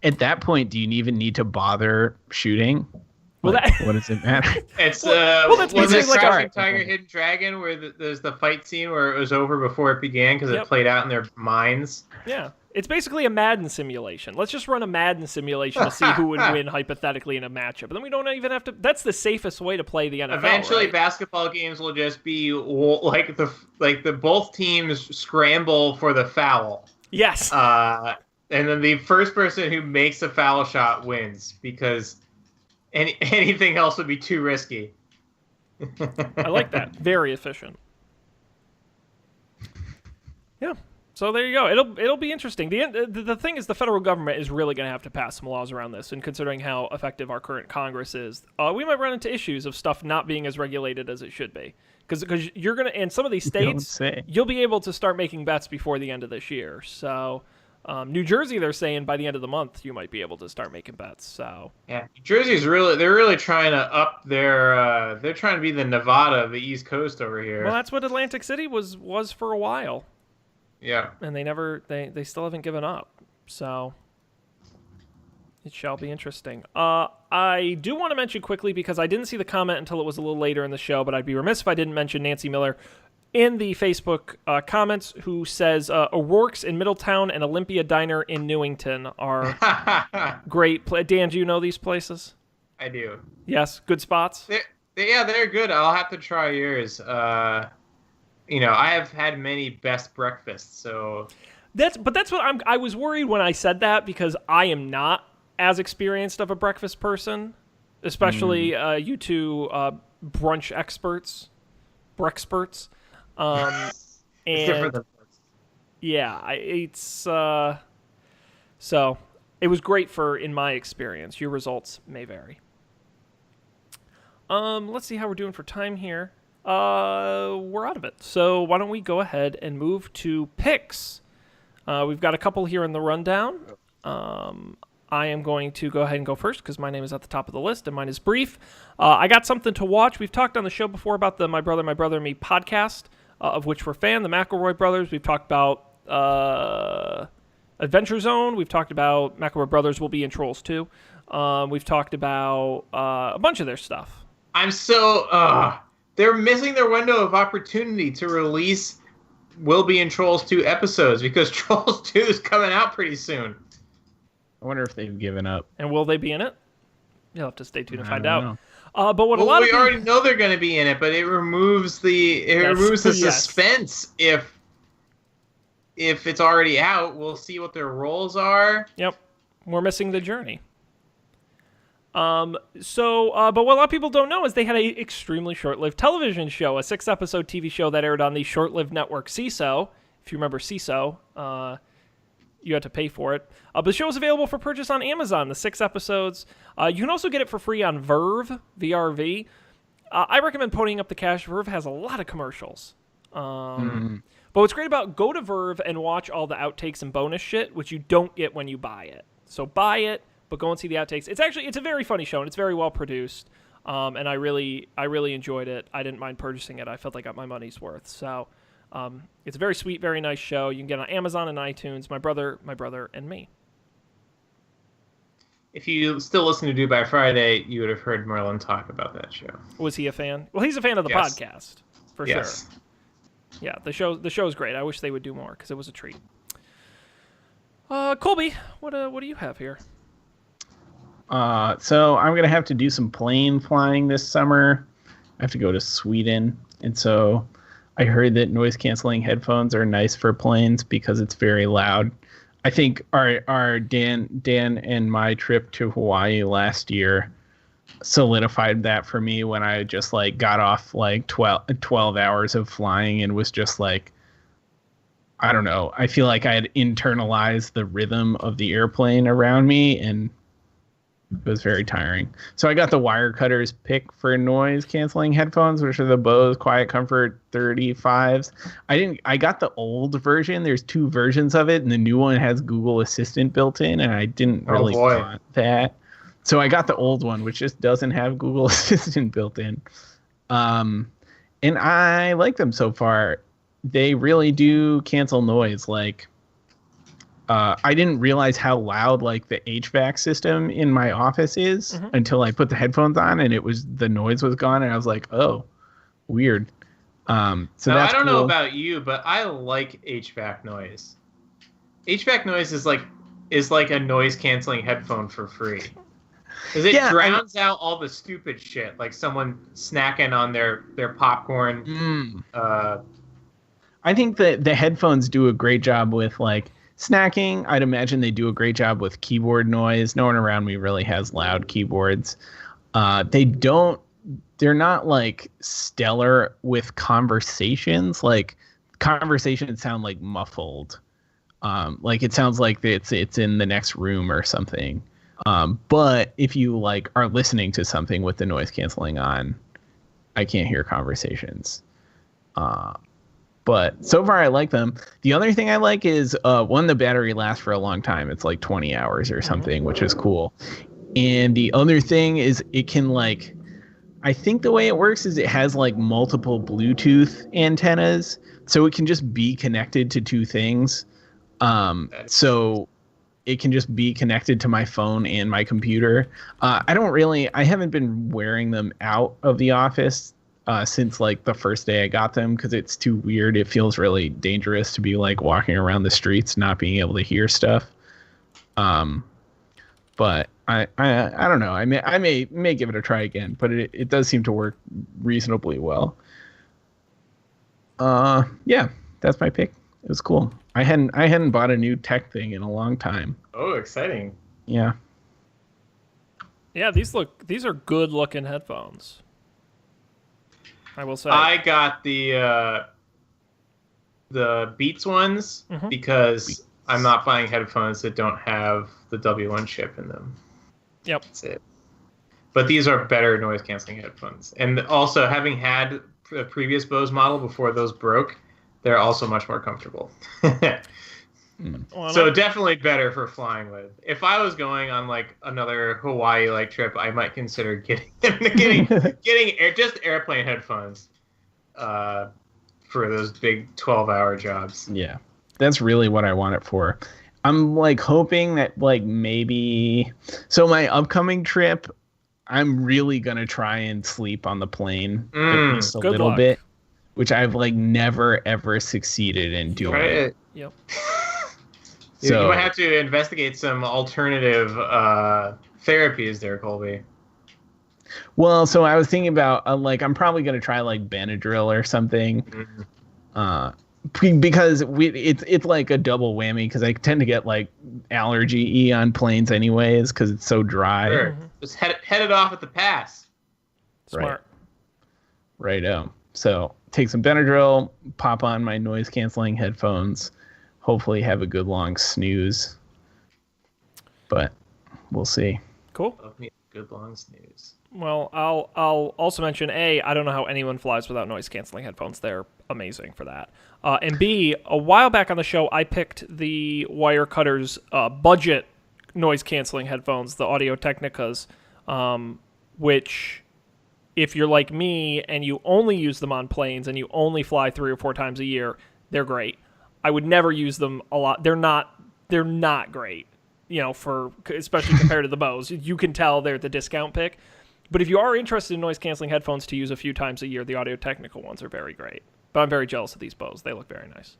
At that point, do you even need to bother shooting? Well, what does it matter? It's that's basically like Crouching Tiger, Hidden Dragon, where there's the fight scene where it was over before it began because it played out in their minds. Yeah, it's basically a Madden simulation. Let's just run a Madden simulation to see who would win hypothetically in a matchup. But then we don't even have to. That's the safest way to play the NFL. Eventually, right? Basketball games will just be like the both teams scramble for the foul. Yes. And then the first person who makes a foul shot wins, because anything else would be too risky. I like that. Very efficient. Yeah. So there you go. It'll be interesting. The thing is, the federal government is really going to have to pass some laws around this, and considering how effective our current Congress is, we might run into issues of stuff not being as regulated as it should be. Because you're gonna, in some of these states, you'll be able to start making bets before the end of this year. So, New Jersey, they're saying by the end of the month you might be able to start making bets. So yeah, New Jersey's they're really trying to up their. They're trying to be the Nevada of the East Coast over here. Well, that's what Atlantic City was for a while. Yeah, and they still haven't given up. So it shall be interesting. I do want to mention quickly, because I didn't see the comment until it was a little later in the show, but I'd be remiss if I didn't mention Nancy Miller in the Facebook comments, who says O'Rourke's in Middletown and Olympia Diner in Newington are great. Dan, do you know these places? I do. Yes, good spots? They're good. I'll have to try yours. I have had many best breakfasts, so... That's what I was worried when I said that, because I am not as experienced of a breakfast person, especially you two brunch experts, brexperts. And yeah, it's so it was great in my experience. Your results may vary. Let's see how we're doing for time here. We're out of it. So why don't we go ahead and move to picks? We've got a couple here in the rundown. I am going to go ahead and go first because my name is at the top of the list and mine is brief. I got something to watch. We've talked on the show before about the My Brother and Me podcast, of which we're fan, the McElroy brothers. We've talked about Adventure Zone. We've talked about McElroy brothers will be in Trolls 2. We've talked about a bunch of their stuff. I'm so... they're missing their window of opportunity to release Will Be in Trolls 2 episodes, because Trolls 2 is coming out pretty soon. I wonder if they've given up. And will they be in it? You'll have to stay tuned to find out. But what we already know they're going to be in it, but it removes the suspense. If it's already out, we'll see what their roles are. Yep, we're missing the journey. But what a lot of people don't know is they had an extremely short-lived television show, a 6-episode TV show that aired on the short-lived network CISO. If you remember CISO, you had to pay for it. But the show is available for purchase on Amazon, the 6 episodes. You can also get it for free on Verve, VRV. I recommend ponying up the cash. Verve has a lot of commercials. But what's great about go to Verve and watch all the outtakes and bonus shit, which you don't get when you buy it. So buy it, but go and see the outtakes. It's a very funny show, and it's very well produced. And I really enjoyed it. I didn't mind purchasing it. I felt I got my money's worth. So it's a very sweet, very nice show. You can get it on Amazon and iTunes. My brother, and me. If you still listen to Do By Friday, you would have heard Merlin talk about that show. Was he a fan? Well, he's a fan of the podcast, for sure. Yeah, the show's great. I wish they would do more, because it was a treat. Colby, what do you have here? So I'm going to have to do some plane flying this summer. I have to go to Sweden. And so I heard that noise-canceling headphones are nice for planes because it's very loud. I think our Dan and my trip to Hawaii last year solidified that for me when I just got off 12 hours of flying and was just I don't know. I feel like I had internalized the rhythm of the airplane around me, and it was very tiring. So I got the Wirecutter's pick for noise canceling headphones, which are the Bose Quiet Comfort 35s. I got the old version. There's 2 versions of it, and the new one has Google Assistant built in, and I didn't really want that. So I got the old one, which just doesn't have Google Assistant built in. And I like them so far. They really do cancel noise. I didn't realize how loud the HVAC system in my office is until I put the headphones on, and the noise was gone, and I was like, oh, weird. That's I don't cool. know about you, but I like HVAC noise. HVAC noise is like a noise canceling headphone for free. Because it drowns out all the stupid shit, like someone snacking on their popcorn. I think that the headphones do a great job with snacking. I'd imagine they do a great job with keyboard noise. No one around me really has loud keyboards. They're not stellar with conversations. conversations sound like muffled. Like it sounds like it's in the next room or something. But if you like are listening to something with the noise canceling on, I can't hear conversations. But so far I like them. The other thing I like is one, the battery lasts for a long time. It's like 20 hours or something, which is cool. And the other thing is it can like, I think the way it works is it has like multiple Bluetooth antennas, so it can just be connected to two things. So it can just be connected to my phone and my computer. I haven't been wearing them out of the office since like the first day I got them, because it's too weird. It feels really dangerous to be like walking around the streets not being able to hear stuff. But I don't know. I may give it a try again, but it does seem to work reasonably well. Yeah, that's my pick. It was cool. I hadn't bought a new tech thing in a long time. Oh, exciting. Yeah. Yeah, these are good looking headphones. I will say. I got the Beats ones because I'm not buying headphones that don't have the W1 chip in them. Yep. That's it. But these are better noise canceling headphones. And also, having had a previous Bose model before those broke, they're also much more comfortable. So definitely better for flying with. If I was going on like another Hawaii like trip, I might consider getting just airplane headphones for those big 12-hour jobs. Yeah, that's really what I want it for. I'm like hoping that like maybe my upcoming trip, I'm really gonna try and sleep on the plane at least a little bit, which I've like never ever succeeded in doing. Right. Yep. So you might have to investigate some alternative therapies there, Colby. Well, so I was thinking about like I'm probably gonna try like Benadryl or something, because it's like a double whammy, because I tend to get like allergy on planes anyways because it's so dry. Sure. Just head it off at the pass. Smart. Right. So take some Benadryl, pop on my noise canceling headphones. Hopefully have a good long snooze, but we'll see. Cool. Love me a good long snooze. Well, I'll also mention I don't know how anyone flies without noise canceling headphones. They're amazing for that. And B, a while back on the show, I picked the Wirecutter's budget noise canceling headphones, the Audio Technicas, which, if you're like me and you only use them on planes and you only fly 3 or 4 times a year, they're great. I would never use them a lot. They're not great, especially compared to the Bose. You can tell they're the discount pick. But if you are interested in noise canceling headphones to use a few times a year, the Audio Technica ones are very great. But I'm very jealous of these Bose. They look very nice.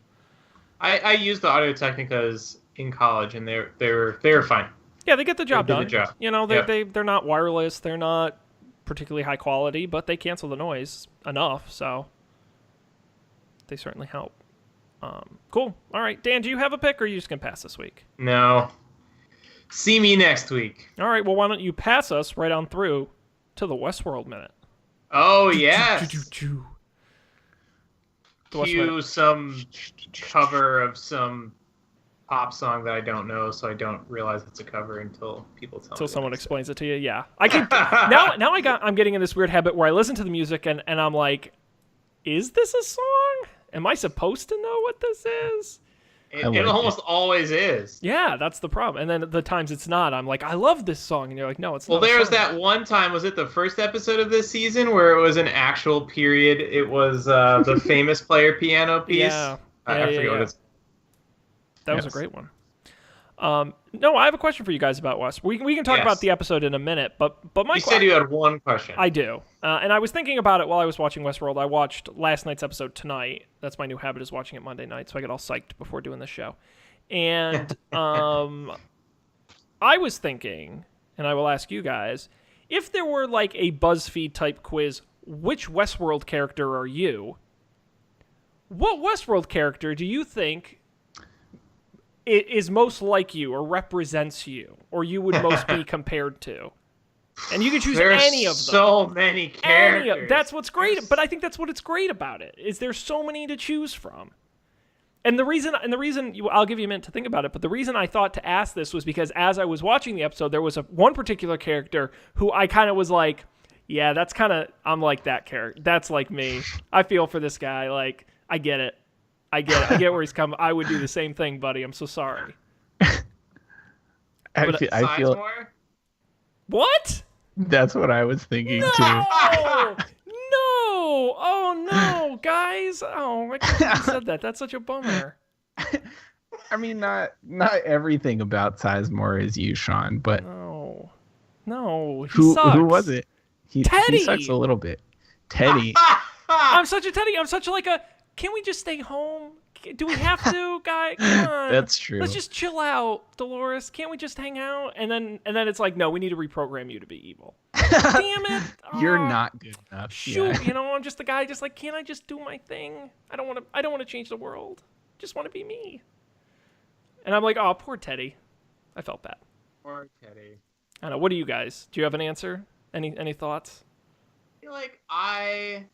I used the Audio Technicas in college, and they were fine. Yeah, they get the job done. The job. They're not wireless. They're not particularly high quality, but they cancel the noise enough, so they certainly help. Cool. All right, Dan, do you have a pick, or are you just going to pass this week? No. See me next week. All right, well, why don't you pass us right on through to the Westworld Minute? Oh, yes. Cue some cover of some pop song that I don't know, so I don't realize it's a cover until people tell me. Until someone explains it to you, yeah. I can now I'm getting in this weird habit where I listen to the music and I'm like, is this a song? Am I supposed to know what this is? It almost always is. Yeah, that's the problem. And then the times it's not, I'm like, I love this song. And you're like, no, it's not. Well, there was that one time, was it the first episode of this season, where it was an actual period? It was the famous player piano piece. Yeah. I forget what it's. That was a great one. No, I have a question for you guys about West. We can talk about the episode in a minute, but my you said you had one question. I do, and I was thinking about it while I was watching Westworld. I watched last night's episode tonight. That's my new habit, is watching it Monday night, so I get all psyched before doing this show. And I was thinking, and I will ask you guys, if there were like a BuzzFeed type quiz, which Westworld character are you? What Westworld character do you think it is most like you, or represents you, or you would most be compared to? And you can choose any of them. So many characters. That's what's great, but I think that's what it's great about it, is there's so many to choose from. And the reason I'll give you a minute to think about it, but the reason I thought to ask this was because as I was watching the episode, there was one particular character who I kind of was like, yeah, I'm like that character. That's like me. I feel for this guy. Like, I get it. I get where he's coming. I would do the same thing, buddy. I'm so sorry. I feel Sizemore? What? That's what I was thinking too. No! Oh no, guys! Oh, I can't believe you said that. That's such a bummer. I mean, not everything about Sizemore is you, Sean, but no, who sucks. who was it? Teddy! He sucks a little bit. Teddy. I'm such a Teddy. I'm such like a. Can we just stay home? Do we have to, guy? Come on. That's true. Let's just chill out, Dolores. Can't we just hang out? And then it's like, no, we need to reprogram you to be evil. Damn it! You're not good enough. Shoot, yeah. I'm just the guy. Just like, can't I just do my thing? I don't want to change the world. Just want to be me. And I'm like, oh, poor Teddy. I felt bad. Poor Teddy. I don't know. What do you guys? Do you have an answer? Any thoughts? I feel like I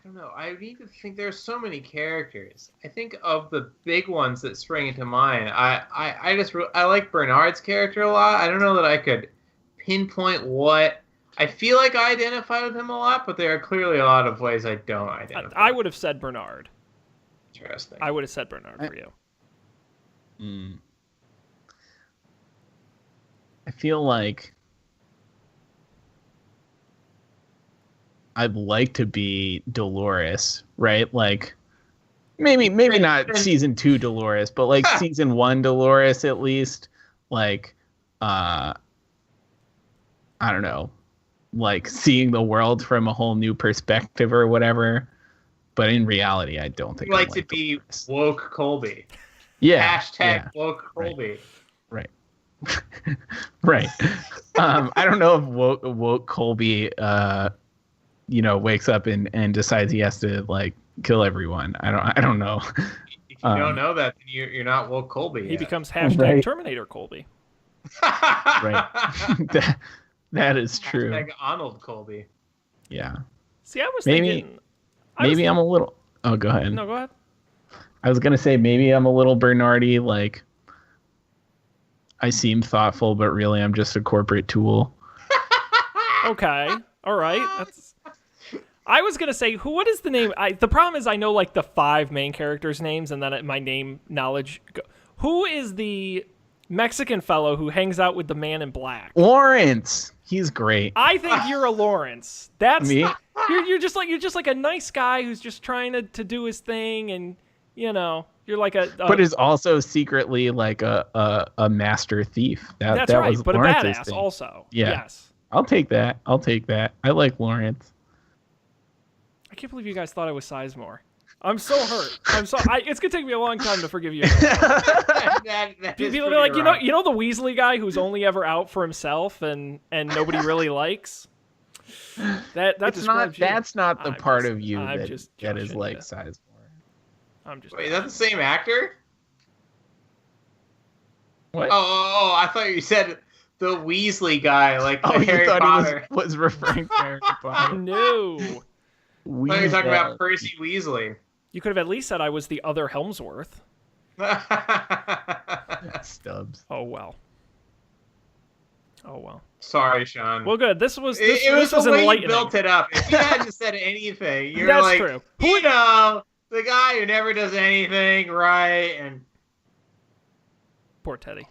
don't know. I need to think. There's so many characters. I think of the big ones that spring into mind. I like Bernard's character a lot. I don't know that I could pinpoint what. I feel like I identify with him a lot, but there are clearly a lot of ways I don't identify. I would have said Bernard. Interesting. I would have said Bernard for you. I feel like I'd like to be Dolores, right? Like maybe not season 2 Dolores, but like season 1 Dolores at least. Like I don't know, like seeing the world from a whole new perspective or whatever. But in reality, I don't think I'd like to be woke Colby. Yeah. Hashtag woke Colby. Right. Right. I don't know if woke Colby wakes up and decides he has to like kill everyone. I don't know. If you don't know that, then you're not woke Colby yet. He becomes hashtag Terminator Colby. Right. that is true. Hashtag Arnold Colby. Yeah. See, I was thinking. Maybe I'm a little. Oh, go ahead. No, go ahead. I was gonna say maybe I'm a little Bernardy. Like, I seem thoughtful, but really I'm just a corporate tool. Okay. All right. I was gonna say, what is the name? The problem is I know like the 5 main characters' names, and then my name knowledge. Who is the Mexican fellow who hangs out with the man in black? Lawrence. He's great. I think you're a Lawrence. That's me. You're just like a nice guy who's just trying to do his thing, and you're like a but is also secretly like a master thief. That's that right. Was but Lawrence's a badass thing. also. Yeah. Yes. I'll take that. I like Lawrence. I can't believe you guys thought I was Sizemore. I'm so hurt. It's gonna take me a long time to forgive you. People be like, you know the Weasley guy who's only ever out for himself and nobody really likes. That's not the part of you that is like Sizemore. Wait, is that the same actor? What? Oh! I thought you said the Weasley guy, like the Harry you thought Potter. He was referring to Harry Potter. No. I thought you were talking about Percy Weasley. You could have at least said I was the other Helmsworth. Stubbs. Oh well. Sorry, Sean. Well, good. This was the way enlightening. you built it up. If you hadn't said anything, you're That's like, true. The guy who never does anything right, and poor Teddy.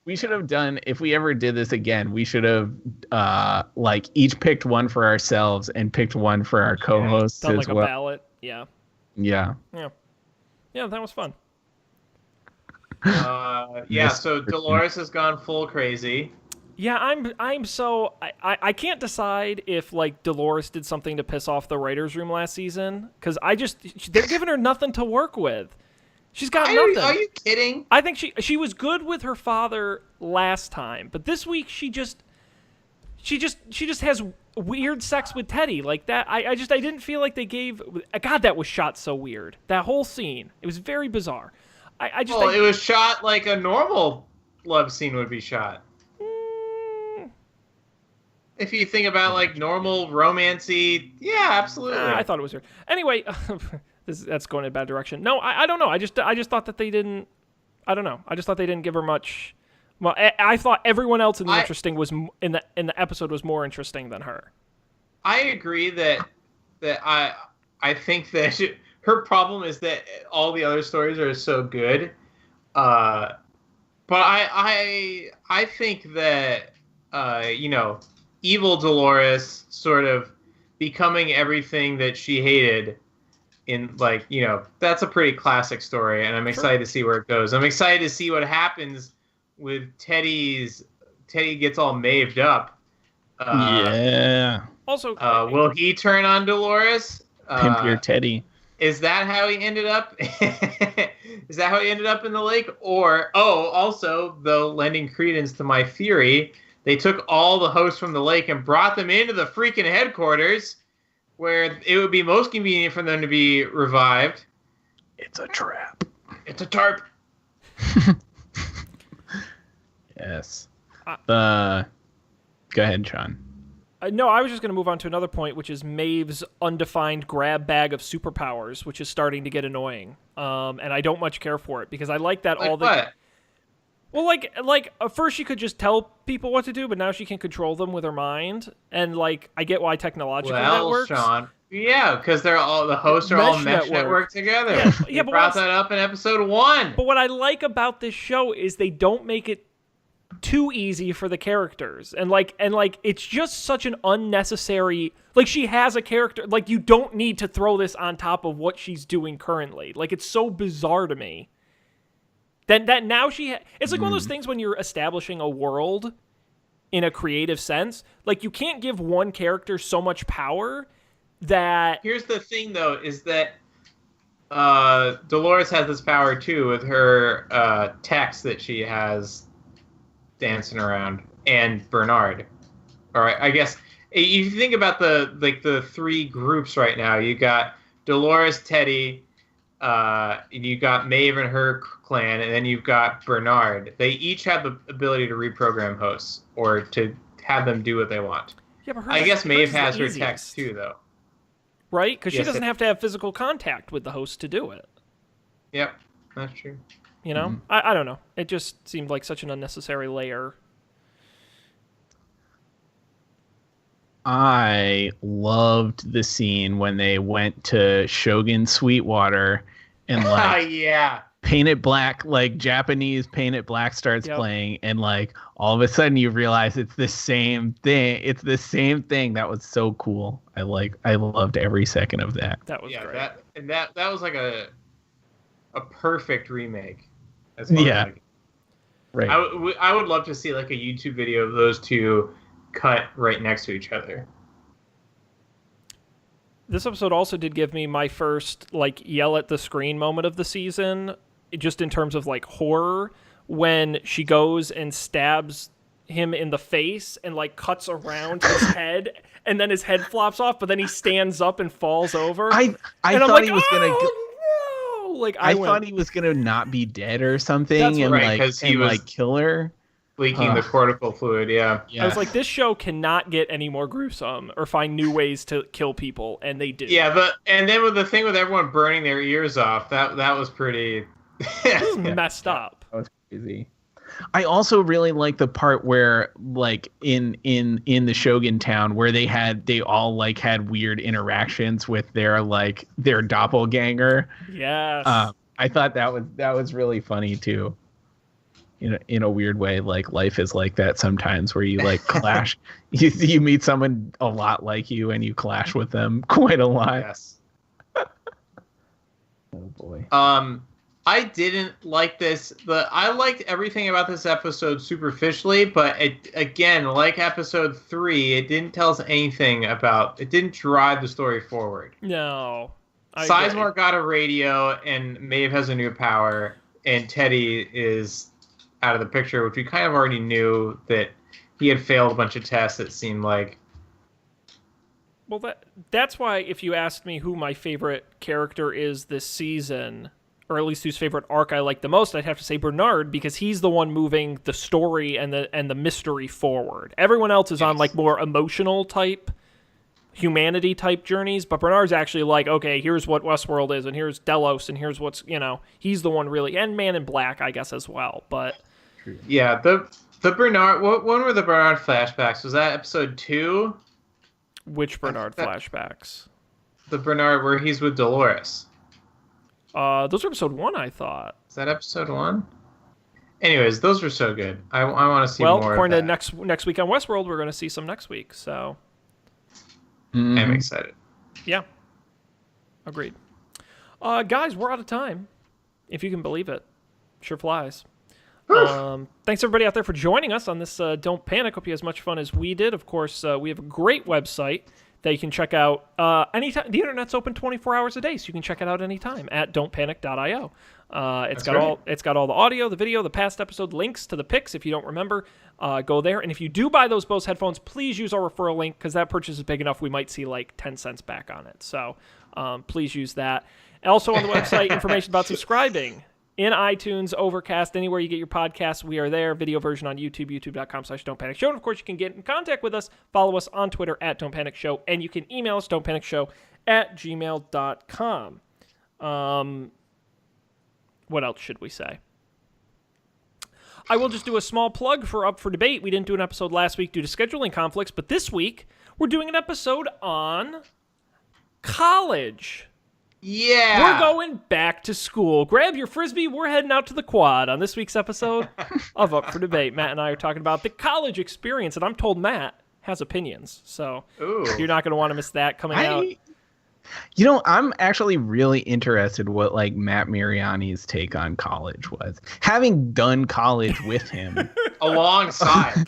We should have done, if we ever did this again, we should have like each picked one for ourselves and picked one for our co-hosts done as like well. A ballot. Yeah. Yeah. Yeah, that was fun. So Dolores has gone full crazy. Yeah, I'm so I can't decide if like Dolores did something to piss off the writers' room last season, because they're giving her nothing to work with. She's got nothing. Are you kidding? I think she was good with her father last time, but this week she just has weird sex with Teddy like that. I didn't feel like they gave. God, that was shot so weird. That whole scene, it was very bizarre. It was shot like a normal love scene would be shot. If you think about like normal romancy, yeah, absolutely. I thought it was weird. Anyway, that's going in a bad direction. No, I don't know. I just thought that they didn't. I don't know. I just thought they didn't give her much. Well, I thought everyone else in the episode was more interesting than her. I agree that I think that her problem is that all the other stories are so good. But I think that evil Dolores sort of becoming everything that she hated in that's a pretty classic story, and I'm excited to see where it goes. I'm excited to see what happens with Teddy gets all maved up. Yeah. Also, will he turn on Dolores? Pimp your Teddy. Is that how he ended up? Is that how he ended up in the lake? Or also though, lending credence to my theory, they took all the hosts from the lake and brought them into the freaking headquarters, where it would be most convenient for them to be revived. It's a trap. It's a tarp. Yes. Go ahead, Sean. No, I was just going to move on to another point, which is Maeve's undefined grab bag of superpowers, which is starting to get annoying. And I don't much care for it because I like that all the. What? Well, like at first she could just tell people what to do, but now she can control them with her mind, and I get why technologically that works. Sean, yeah, because the hosts are all mesh network together. Yeah, but brought that up in episode 1. But what I like about this show is they don't make it too easy for the characters, and it's just such an unnecessary. She has a character. You don't need to throw this on top of what she's doing currently. It's so bizarre to me. That now it's like one of those things when you're establishing a world in a creative sense. You can't give one character so much power that. Here's the thing, though, is that Dolores has this power too with her text that she has dancing around, and Bernard. All right, I guess if you think about the three groups right now, you got Dolores, Teddy. You got Maeve and her clan, and then you've got Bernard. They each have the ability to reprogram hosts or to have them do what they want. Yeah, but I guess Maeve has her text too, though. Right? Because she doesn't have to have physical contact with the host to do it. Yep, that's true. You know? Mm-hmm. I don't know. It just seemed like such an unnecessary layer. I loved the scene when they went to Shogun Sweetwater and yeah, Paint It Black, Japanese Paint It Black starts playing, and all of a sudden you realize it's the same thing. It's the same thing. That was so cool. I loved every second of that. That was great. That was like a perfect remake. Yeah. Right. I would love to see a YouTube video of those two cut right next to each other. This episode also did give me my first yell at the screen moment of the season, just in terms of horror, when she goes and stabs him in the face and cuts around his head, and then his head flops off, but then he stands up and falls over. I thought he was gonna. I thought he was gonna not be dead or something, and he was kill her. Leaking the cortical fluid, yeah. I was like, this show cannot get any more gruesome or find new ways to kill people, and they do. Yeah, and then with the thing with everyone burning their ears off, that was pretty messed up. That was crazy. I also really like the part where in the Shogun town where they all had weird interactions with their doppelganger. Yes. I thought that was really funny too. In a weird way, life is like that sometimes, where you clash. you meet someone a lot like you, and you clash with them quite a lot. Yes. Oh boy. I didn't like this. I liked everything about this episode superficially, but again, like episode 3, it didn't tell us anything about. It didn't drive the story forward. No. Sizemore got a radio, and Maeve has a new power, and Teddy is out of the picture, which we kind of already knew that he had failed a bunch of tests, it seemed like. Well, that's why if you asked me who my favorite character is this season, or at least whose favorite arc I like the most, I'd have to say Bernard, because he's the one moving the story and the mystery forward. Everyone else is on like more emotional type, humanity type journeys, but Bernard's actually like, okay, here's what Westworld is, and here's Delos, and here's what's, he's the one really, and Man in Black, I guess, as well. But yeah, the Bernard, when were the Bernard flashbacks? Was that episode 2? Which Bernard flashbacks? The Bernard where he's with Dolores. Those are episode 1, I thought. Is that episode 1? Anyways, those were so good. I want to see more. Well, according to next week on Westworld, we're going to see some next week. So I'm excited. Yeah, agreed. Guys, we're out of time. If you can believe it, sure flies. Thanks everybody out there for joining us on this Don't Panic. Hope you had as much fun as we did. Of course, we have a great website that you can check out anytime. The internet's open 24 hours a day, so you can check it out anytime at don'tpanic.io. It's got all the audio, the video, the past episode, links to the picks. If you don't remember, go there. And if you do buy those Bose headphones, please use our referral link, because that purchase is big enough we might see like 10 cents back on it. So please use that. Also on the website, information about subscribing in iTunes, Overcast, anywhere you get your podcasts, we are there. Video version on YouTube, youtube.com/don'tpanicshow. And of course, you can get in contact with us. Follow us on Twitter at Don't Panic Show, and you can email us, don'tpanicshow@gmail.com. What else should we say? I will just do a small plug for Up for Debate. We didn't do an episode last week due to scheduling conflicts, but this week we're doing an episode on college. Yeah. We're going back to school. Grab your Frisbee. We're heading out to the quad on this week's episode of Up for Debate. Matt and I are talking about the college experience, and I'm told Matt has opinions. So you're not going to want to miss that coming out. I'm actually really interested what like Matt Mariani's take on college was. Having done college with him. Alongside.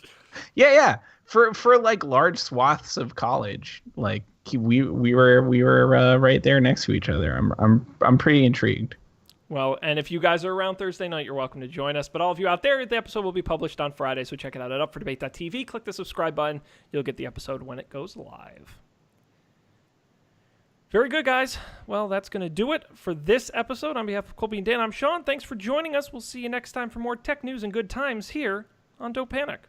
Yeah. For like large swaths of college. Like we were right there next to each other. I'm pretty intrigued. Well, and if you guys are around Thursday night, you're welcome to join us. But all of you out there, the episode will be published on Friday, so check it out at upfordebate.tv. Click the subscribe button. You'll get the episode when it goes live. Very good, guys. Well, that's going to do it for this episode. On behalf of Colby and Dan, I'm Sean. Thanks for joining us. We'll see you next time for more tech news and good times here on Don't Panic.